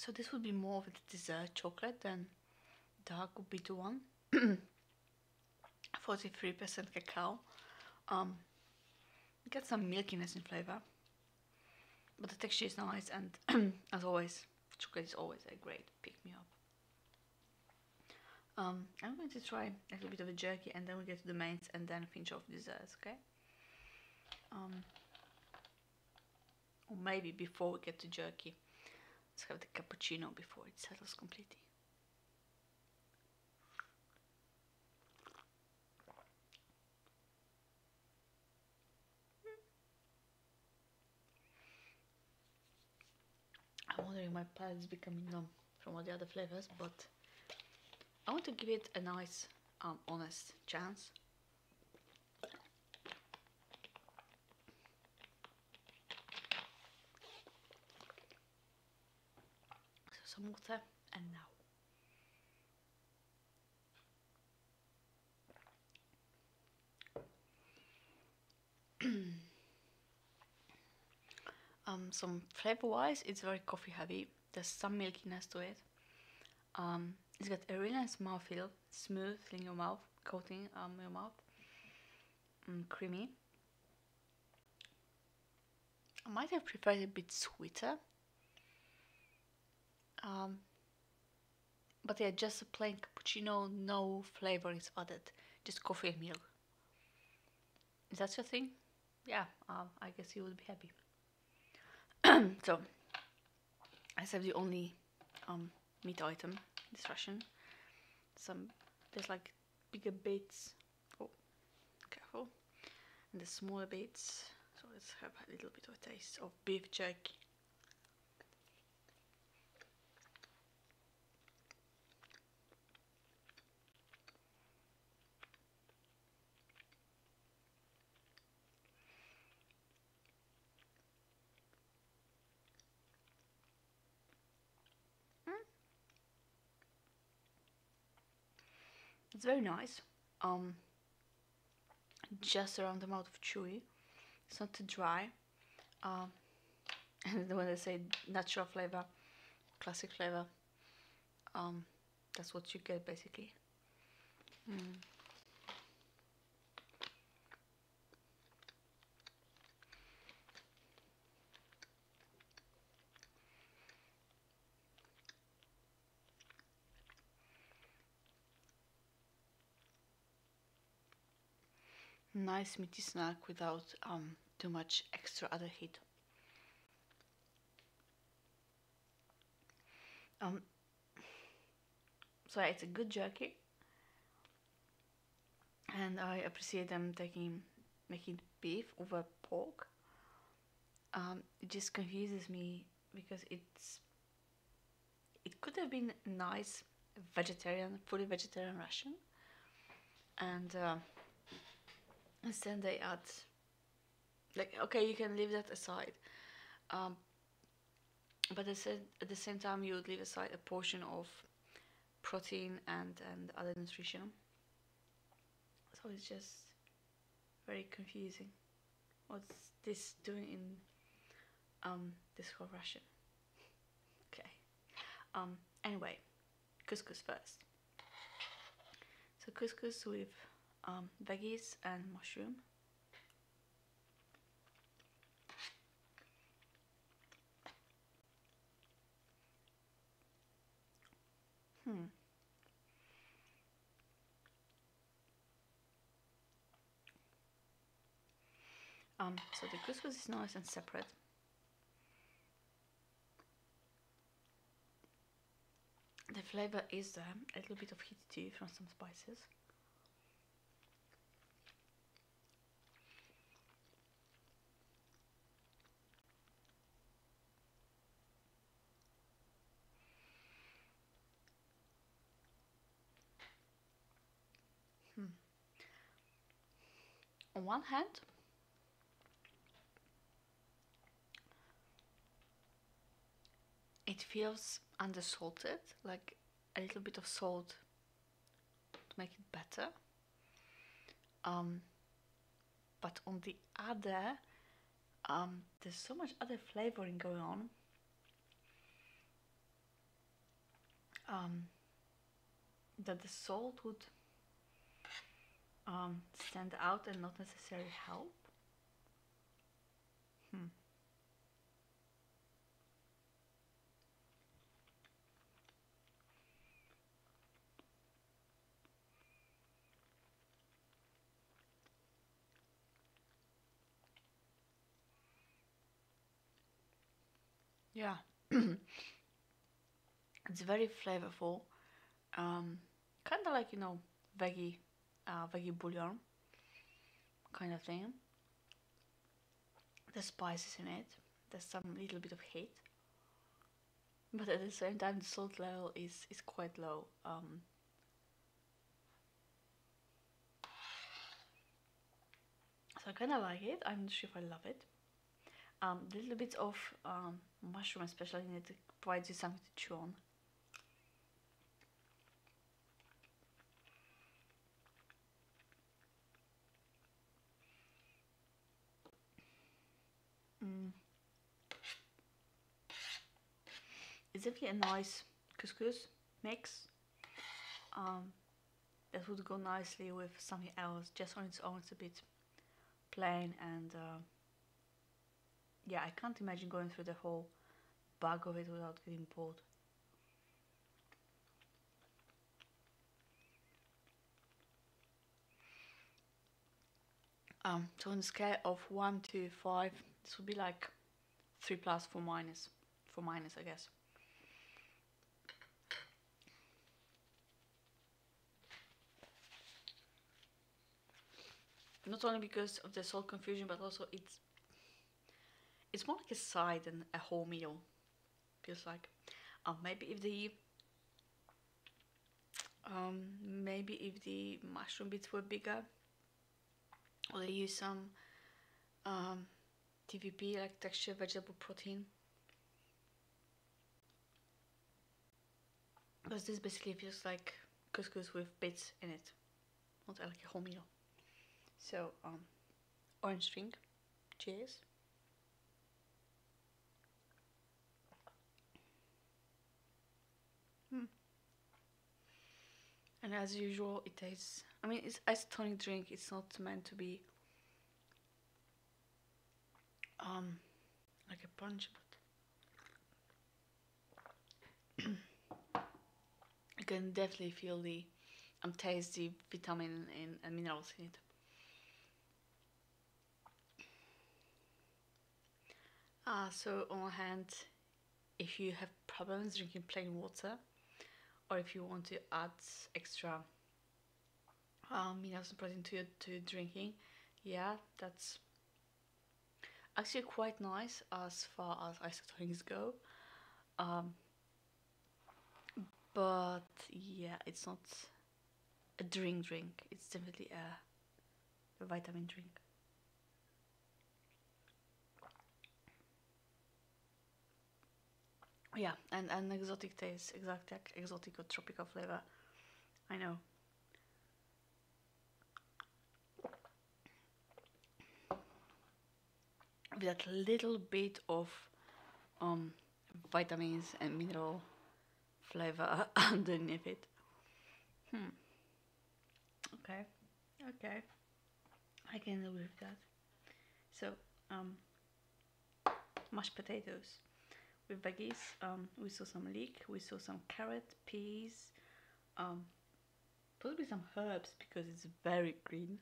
A: So this would be more of a dessert chocolate than dark bitter one. 43% cacao. Get some milkiness in flavor, but the texture is nice, and as always, chocolate is always a great pick-me-up. I'm going to try a little bit of a jerky, and then we get to the mains, and then finish off desserts, okay? Or maybe before we get to jerky, let's have the cappuccino before it settles completely. I'm wondering, my palate is becoming numb from all the other flavors, but I want to give it a nice, honest chance. So some water, and now. Some flavor-wise, it's very coffee-heavy. There's some milkiness to it. It's got a really nice mouthfeel, smooth in your mouth, coating your mouth, creamy. I might have preferred it a bit sweeter. But yeah, just a plain cappuccino, no flavor is added, just coffee and milk. Is that your thing? Yeah, I guess you would be happy. So, I have the only meat item in this ration. There's like bigger bits. Oh, careful. And the smaller bits. So let's have a little bit of a taste of beef jerky. It's very nice. Just around the amount of chewy. It's not too dry. And when I say natural flavor, classic flavor, that's what you get basically. Nice meaty snack without too much extra other heat. So it's a good jerky, and I appreciate them making beef over pork. It just confuses me because it could have been a nice fully vegetarian ration, and instead they add, like, okay, you can leave that aside, but at the same time you would leave aside a portion of protein and other nutrition. So it's just very confusing. What's this doing in this whole ration? Okay. Anyway, couscous first. So couscous with veggies and mushroom. So the couscous is nice and separate. The flavor is there, a little bit of heat too from some spices. On one hand, it feels undersalted, like a little bit of salt to make it better. But on the other, there's so much other flavoring going on that the salt would stand out and not necessarily help. Yeah, it's very flavorful. Kind of like, you know, veggie bouillon kind of thing. There's spices in it. There's some little bit of heat, but at the same time, the salt level is quite low. So I kind of like it. I'm not sure if I love it. Little bits of mushroom, especially in it, provides you something to chew on. It's definitely a nice couscous mix. That would go nicely with something else. Just on its own, it's a bit plain, and yeah, I can't imagine going through the whole bag of it without getting bored. So on a scale of 1 to 5, this would be like 3 plus, 4 minus. 4 minus, I guess. Not only because of the salt confusion, but also it's more like a side than a whole meal. Feels like maybe if the mushroom bits were bigger, or they use some TVP, like texture vegetable protein, because this basically feels like couscous with bits in it, not like a whole meal. So orange drink, cheers. And as usual, it tastes, I mean, it's a tonic drink. It's not meant to be like a punch, but you can definitely feel the taste the vitamin and minerals in it. So on one hand, if you have problems drinking plain water, or if you want to add extra minerals and protein to your drinking, yeah, that's actually quite nice as far as isotonics go. But yeah, it's not a drink. It's definitely a vitamin drink. Yeah, and an exotic taste, exactly like exotic or tropical flavor. I know. With that little bit of vitamins and mineral flavor underneath it. Okay, okay, I can live with that. So, mashed potatoes with veggies. We saw some leek, we saw some carrot, peas, possibly some herbs because it's very green.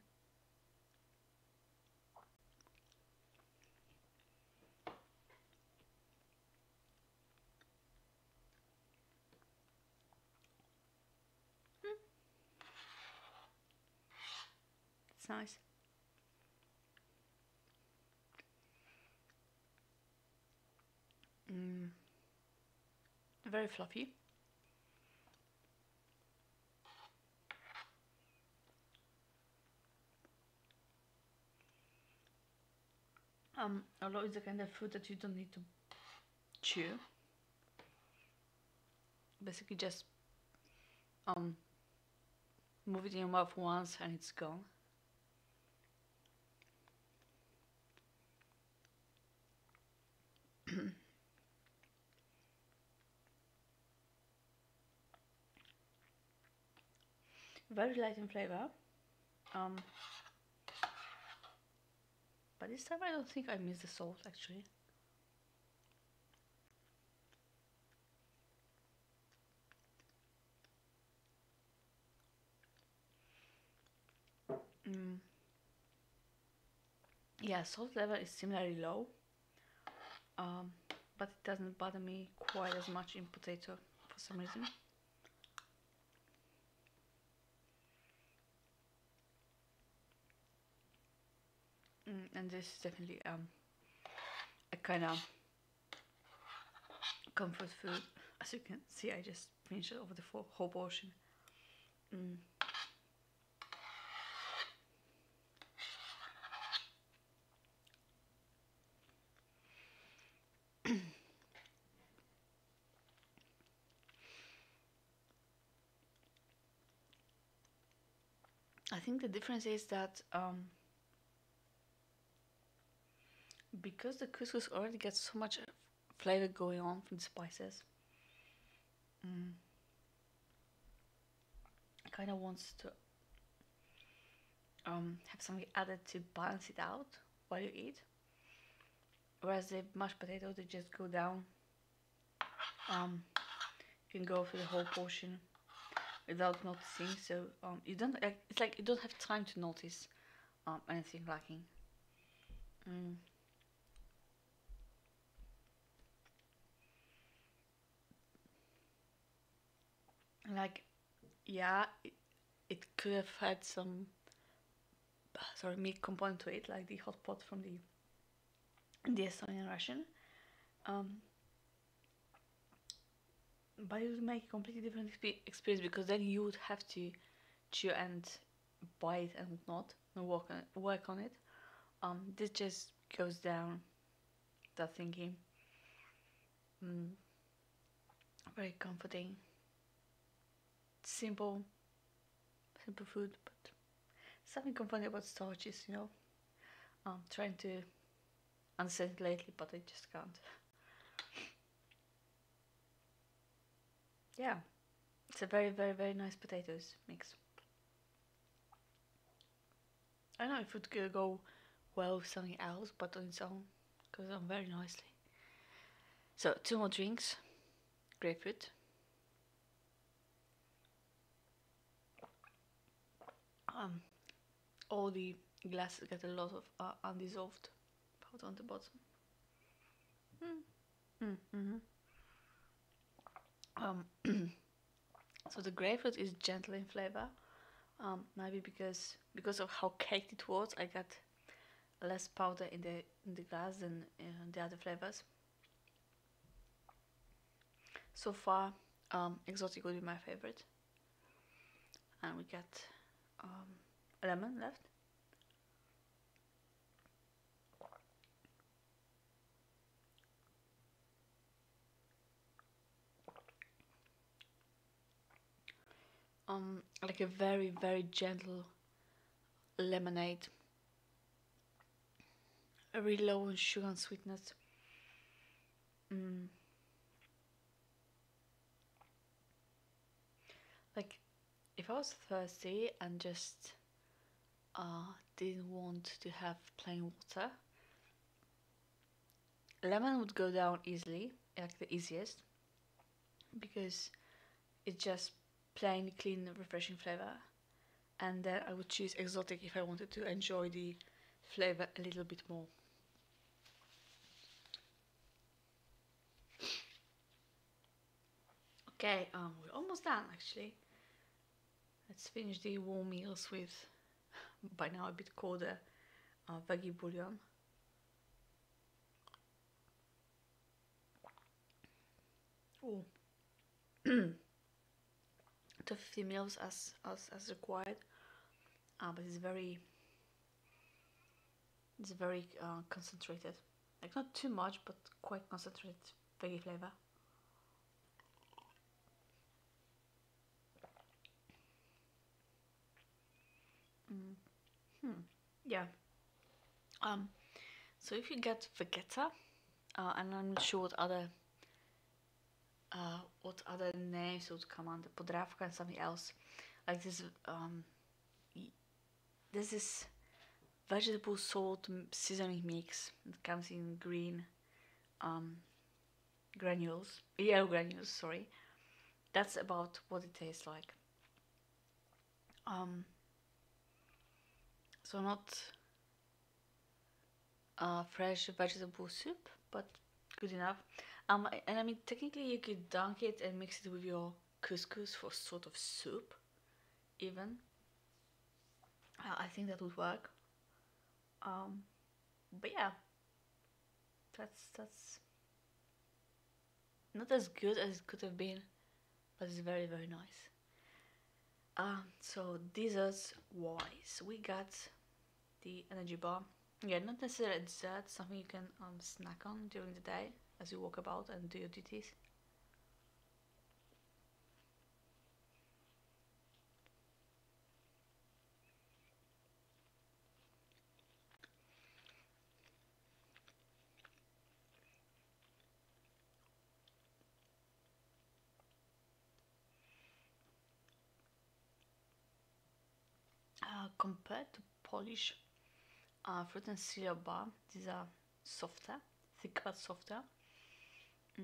A: It's nice. Very fluffy. Although it's the kind of food that you don't need to chew. Basically just move it in your mouth once and it's gone. very light in flavor. But this time I don't think I missed the salt actually. Yeah, salt level is similarly low, but it doesn't bother me quite as much in potato for some reason. And this is definitely a kind of comfort food. As you can see, I just finished it over the whole portion. I think the difference is that because the couscous already gets so much flavor going on from the spices, it kind of wants to have something added to balance it out while you eat. Whereas the mashed potatoes, they just go down. You can go through the whole portion without noticing, so you don't. It's like you don't have time to notice anything lacking. Like, yeah, it could have had some meat component to it, like the hot pot from the Estonian Ration. But it would make a completely different experience, because then you would have to chew and bite and whatnot and work on it. This just goes down that thinking. Very comforting. Simple food, but something comforting about starches, you know. Trying to understand it lately, but I just can't. Yeah, it's a very, very, very nice potatoes mix. I don't know if it could go well with something else, but on its own, goes on very nicely. So, 2 more drinks. Grapefruit. All the glasses get a lot of undissolved powder on the bottom. So the grapefruit is gentle in flavor. Maybe because of how caked it was, I got less powder in the glass than the other flavors. So far, exotic would be my favorite. And we got lemon left. Like a very, very gentle lemonade. Very low in sugar and sweetness. Like, if I was thirsty and just didn't want to have plain water, lemon would go down easily, like the easiest, because it's just plain, clean, refreshing flavor. And then I would choose exotic if I wanted to enjoy the flavor a little bit more. Okay, we're almost done actually. Let's finish the warm meals with, by now a bit colder, veggie bouillon. Oh. 250 mils as required, but it's very concentrated. Like, not too much, but quite concentrated veggie flavor. Yeah. So if you get vegeta, and I'm not sure what other names would come under, podravka and something else. like this is vegetable salt seasoning mix. It comes in green granules, yellow granules, sorry. That's about what it tastes like. So not fresh vegetable soup, but good enough. And I mean, technically you could dunk it and mix it with your couscous for sort of soup, even. I think that would work. But yeah, that's not as good as it could have been, but it's very very nice. So desserts wise, we got the energy bar. Yeah, not necessarily a dessert, something you can snack on during the day as you walk about and do your duties. Compared to Polish fruit and cereal bar, these are softer, thicker but softer. I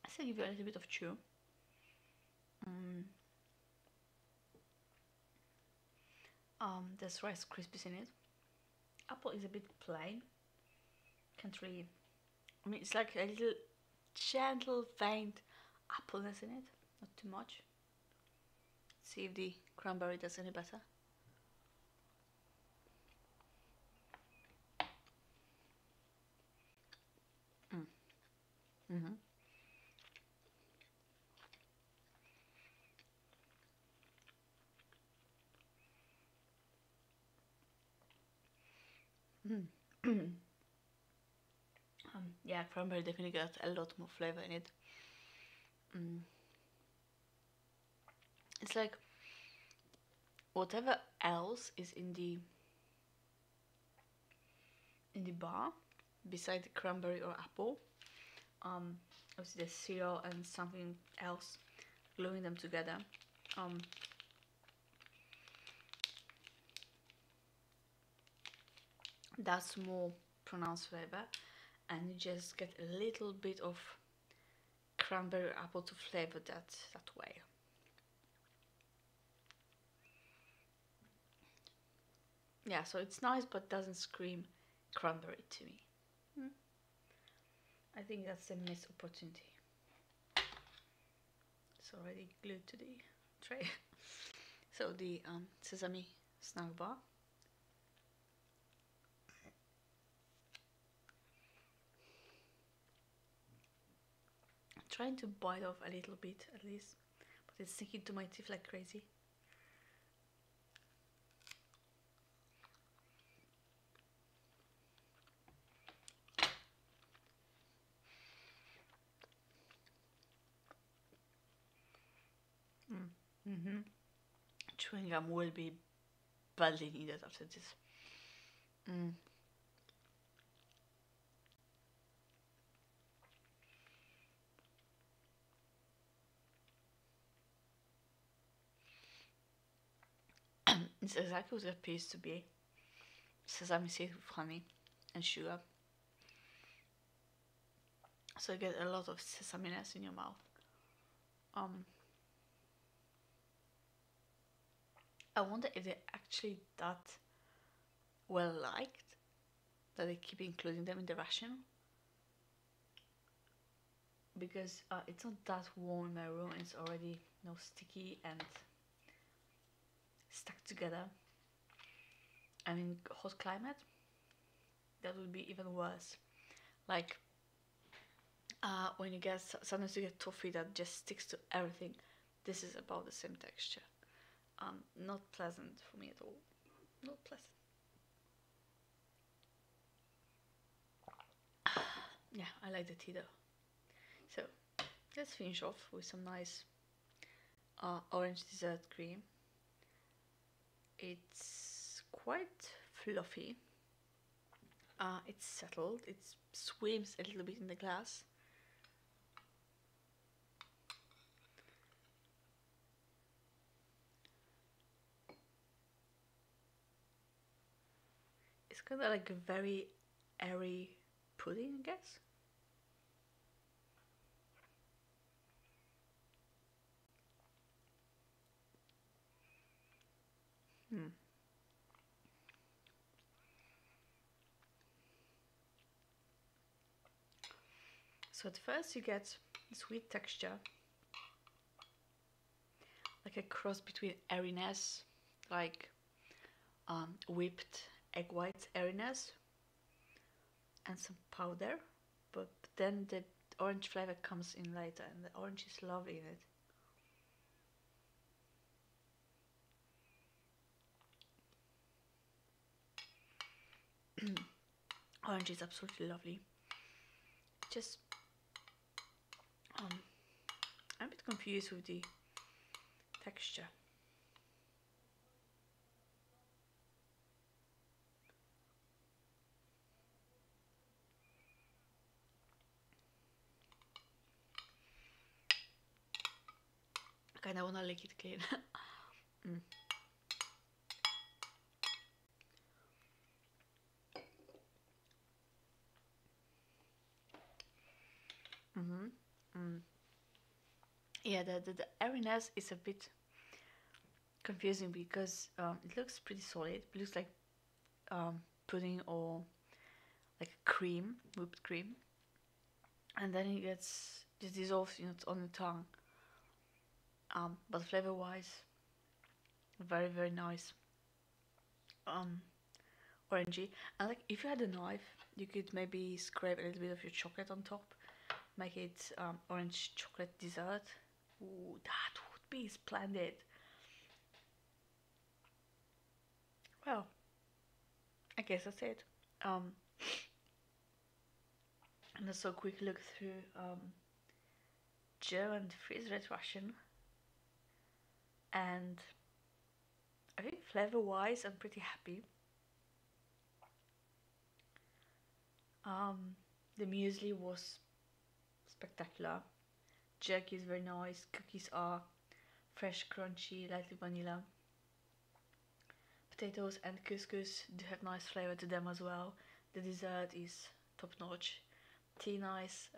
A: say give you a little bit of chew. There's Rice Krispies in it. Apple is a bit plain. Can't really. I mean, it's like a little gentle, faint appleness in it. Not too much. See if the cranberry does any better. Mm-hmm. Yeah, cranberry definitely got a lot more flavor in it. It's like whatever else is in the bar, beside the cranberry or apple, obviously the cereal and something else, gluing them together. That's more pronounced flavor, and you just get a little bit of cranberry apple to flavor that way. Yeah, so it's nice but doesn't scream cranberry to me. I think that's a missed opportunity. It's already glued to the tray. So the Sesame Snack Bar. I'm trying to bite off a little bit at least, but it's sticking to my teeth like crazy. Chewing gum will be badly needed after this. It's exactly what it appears to be. Sesame seed with honey and sugar. So you get a lot of sesaminess in your mouth. I wonder if they're actually that well liked that they keep including them in the ration. Because it's not that warm in my room, it's already sticky and stuck together. And in hot climate, that would be even worse. Like when you get, sometimes you get toffee that just sticks to everything. This is about the same texture. Not pleasant for me at all. Not pleasant. Yeah, I like the tea though. So let's finish off with some nice orange dessert cream. It's quite fluffy. It's settled. It swims a little bit in the glass. kind of like a very airy pudding, I guess. So at first you get sweet texture, like a cross between airiness, like whipped egg white airiness, and some powder, but then the orange flavor comes in later, and the orange is lovely in it. Orange is absolutely lovely. Just I'm a bit confused with the texture. I kind of want to lick it clean. Yeah, the airiness is a bit confusing because it looks pretty solid. It looks like pudding or like cream, whipped cream, and then it gets just dissolves on the tongue. But flavor-wise, very very nice. Orangey, and like if you had a knife, you could maybe scrape a little bit of your chocolate on top, make it orange chocolate dessert. Ooh, that would be splendid. Well, I guess that's it. And also a quick look through German freeze-dried Ration, and I think flavor-wise, I'm pretty happy. The muesli was spectacular. Jerky is very nice. Cookies are fresh, crunchy, lightly vanilla. Potatoes and couscous do have nice flavor to them as well. The dessert is top notch. Tea nice,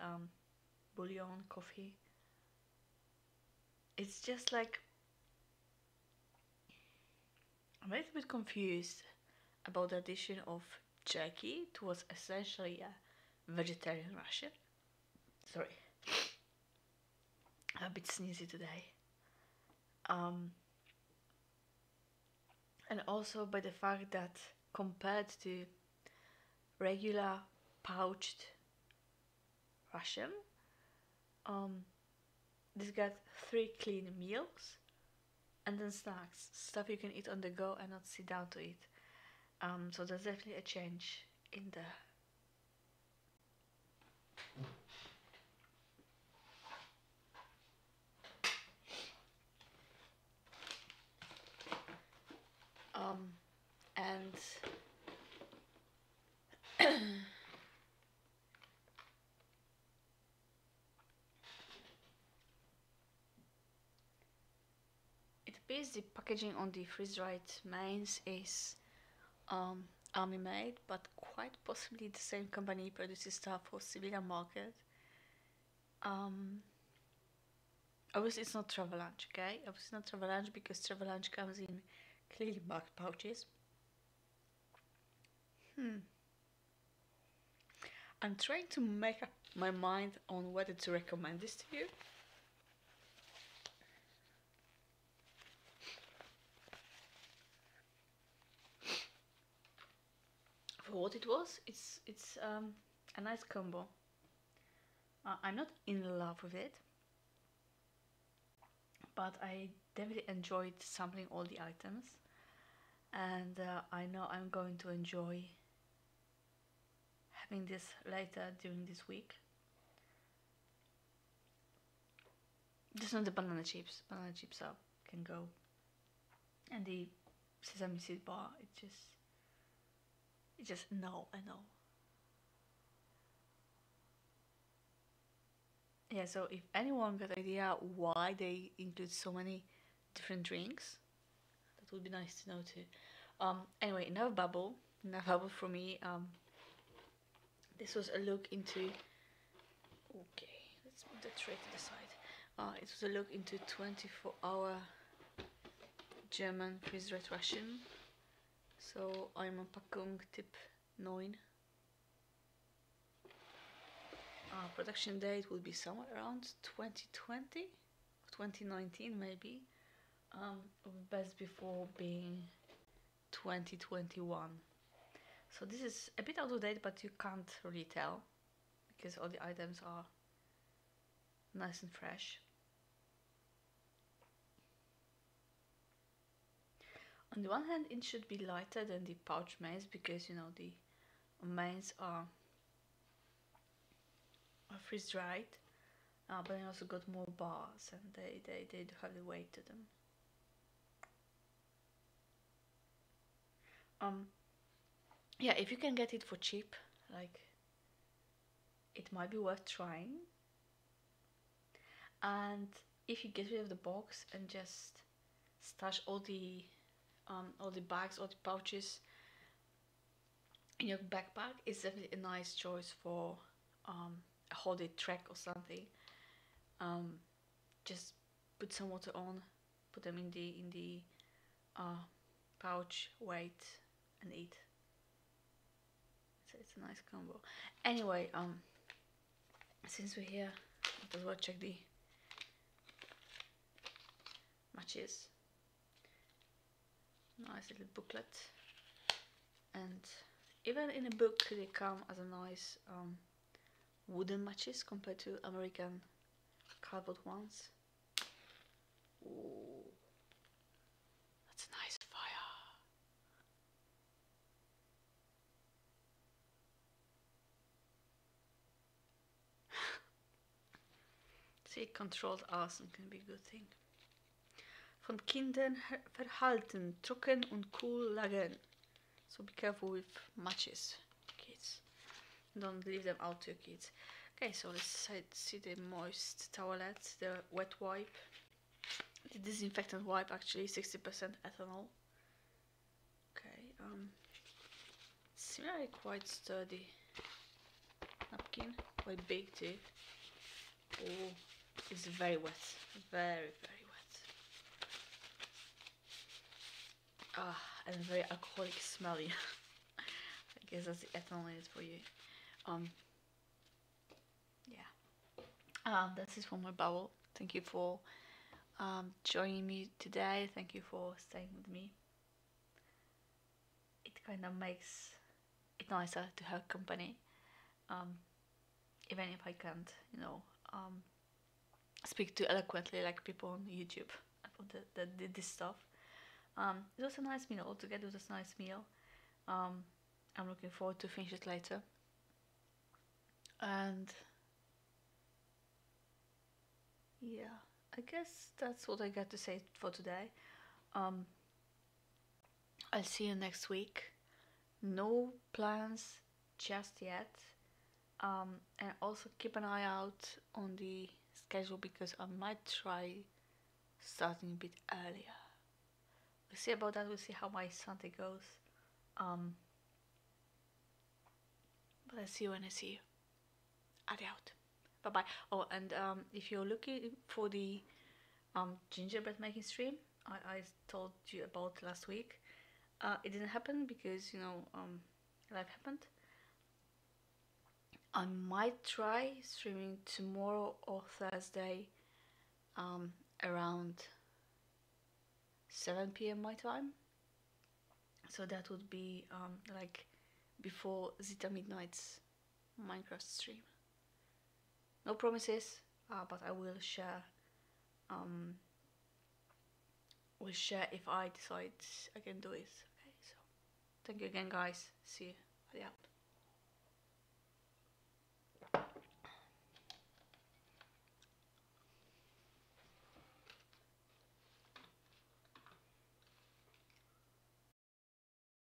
A: bouillon, coffee. It's just like I'm a little bit confused about the addition of jerky. It was essentially a vegetarian ration. Sorry, I'm a bit sneezy today. And also by the fact that compared to regular pouched ration, this got 3 clean meals and then snacks, stuff you can eat on the go and not sit down to eat. So there's definitely a change in the and it appears the packaging on the freeze-dried mains is army made, but quite possibly the same company produces stuff for civilian market. Obviously it's not travel lunch, okay? Obviously not travel lunch because travel lunch comes in clearly marked pouches. I'm trying to make up my mind on whether to recommend this to you. For what it was, it's a nice combo. I'm not in love with it, but I definitely enjoyed sampling all the items, and I know I'm going to enjoy having this later during this week. Just not the banana chips. Banana chips can go, and the Sesame Seed Bar. It just no, I know. Yeah, so if anyone got idea why they include so many different drinks, that would be nice to know too. Anyway, enough bubble. available for me. This was a look into. Okay, let's put the tray to the side. It was a look into 24-hour German freeze-dried ration. So Einmannpackung Tip 9. Production date will be somewhere around 2020, 2019 maybe. Best before being 2021. So this is a bit out of date, but you can't really tell because all the items are nice and fresh. On the one hand, it should be lighter than the pouch mains because, you know, the mains are freeze dried, but they also got more bars and they do have the weight to them. Yeah, if you can get it for cheap, like, it might be worth trying. And if you get rid of the box and just stash all the bags, all the pouches in your backpack, it's definitely a nice choice for a holiday trek or something. Just put some water on, put them in the pouch, wait, and eat. So it's a nice combo. Anyway, since we're here, might as well check the matches. Nice little booklet, and even in a book they come as a nice wooden matches compared to American cardboard ones. Ooh, that's a nice fire. See, controlled arson can be a good thing. Von Kindern verhalten, trocken und cool lagern. So be careful with matches, kids. Don't leave them out to your kids. Okay, so let's see the moist towelettes, the wet wipe, the disinfectant wipe, actually 60% ethanol. Okay, similarly quite sturdy napkin, quite big too. Oh, it's very wet, very wet. And very alcoholic smelly. I guess that's the ethanol in it for you. Yeah. That's it for my bubble. Thank you for joining me today. Thank you for staying with me. It kind of makes it nicer to have company, even if I can't, you know, speak too eloquently like people on YouTube that did this stuff. It was a nice meal altogether. It was a nice meal. I'm looking forward to finish it later. And yeah, I guess that's what I got to say for today. I'll see you next week. No plans just yet. And also keep an eye out on the schedule because I might try starting a bit earlier. We'll see about that. We'll see how my Sunday goes. But I'll see you when I see you. Adi out. Bye bye. Oh, and if you're looking for the gingerbread making stream I told you about last week, it didn't happen because, you know, life happened. I might try streaming tomorrow or Thursday around 7 p.m. my time. So that would be like before Zita Midnight's Minecraft stream. No promises, but I will share. Will share if I decide I can do it. Okay, so thank you again, guys. See you. Bye out.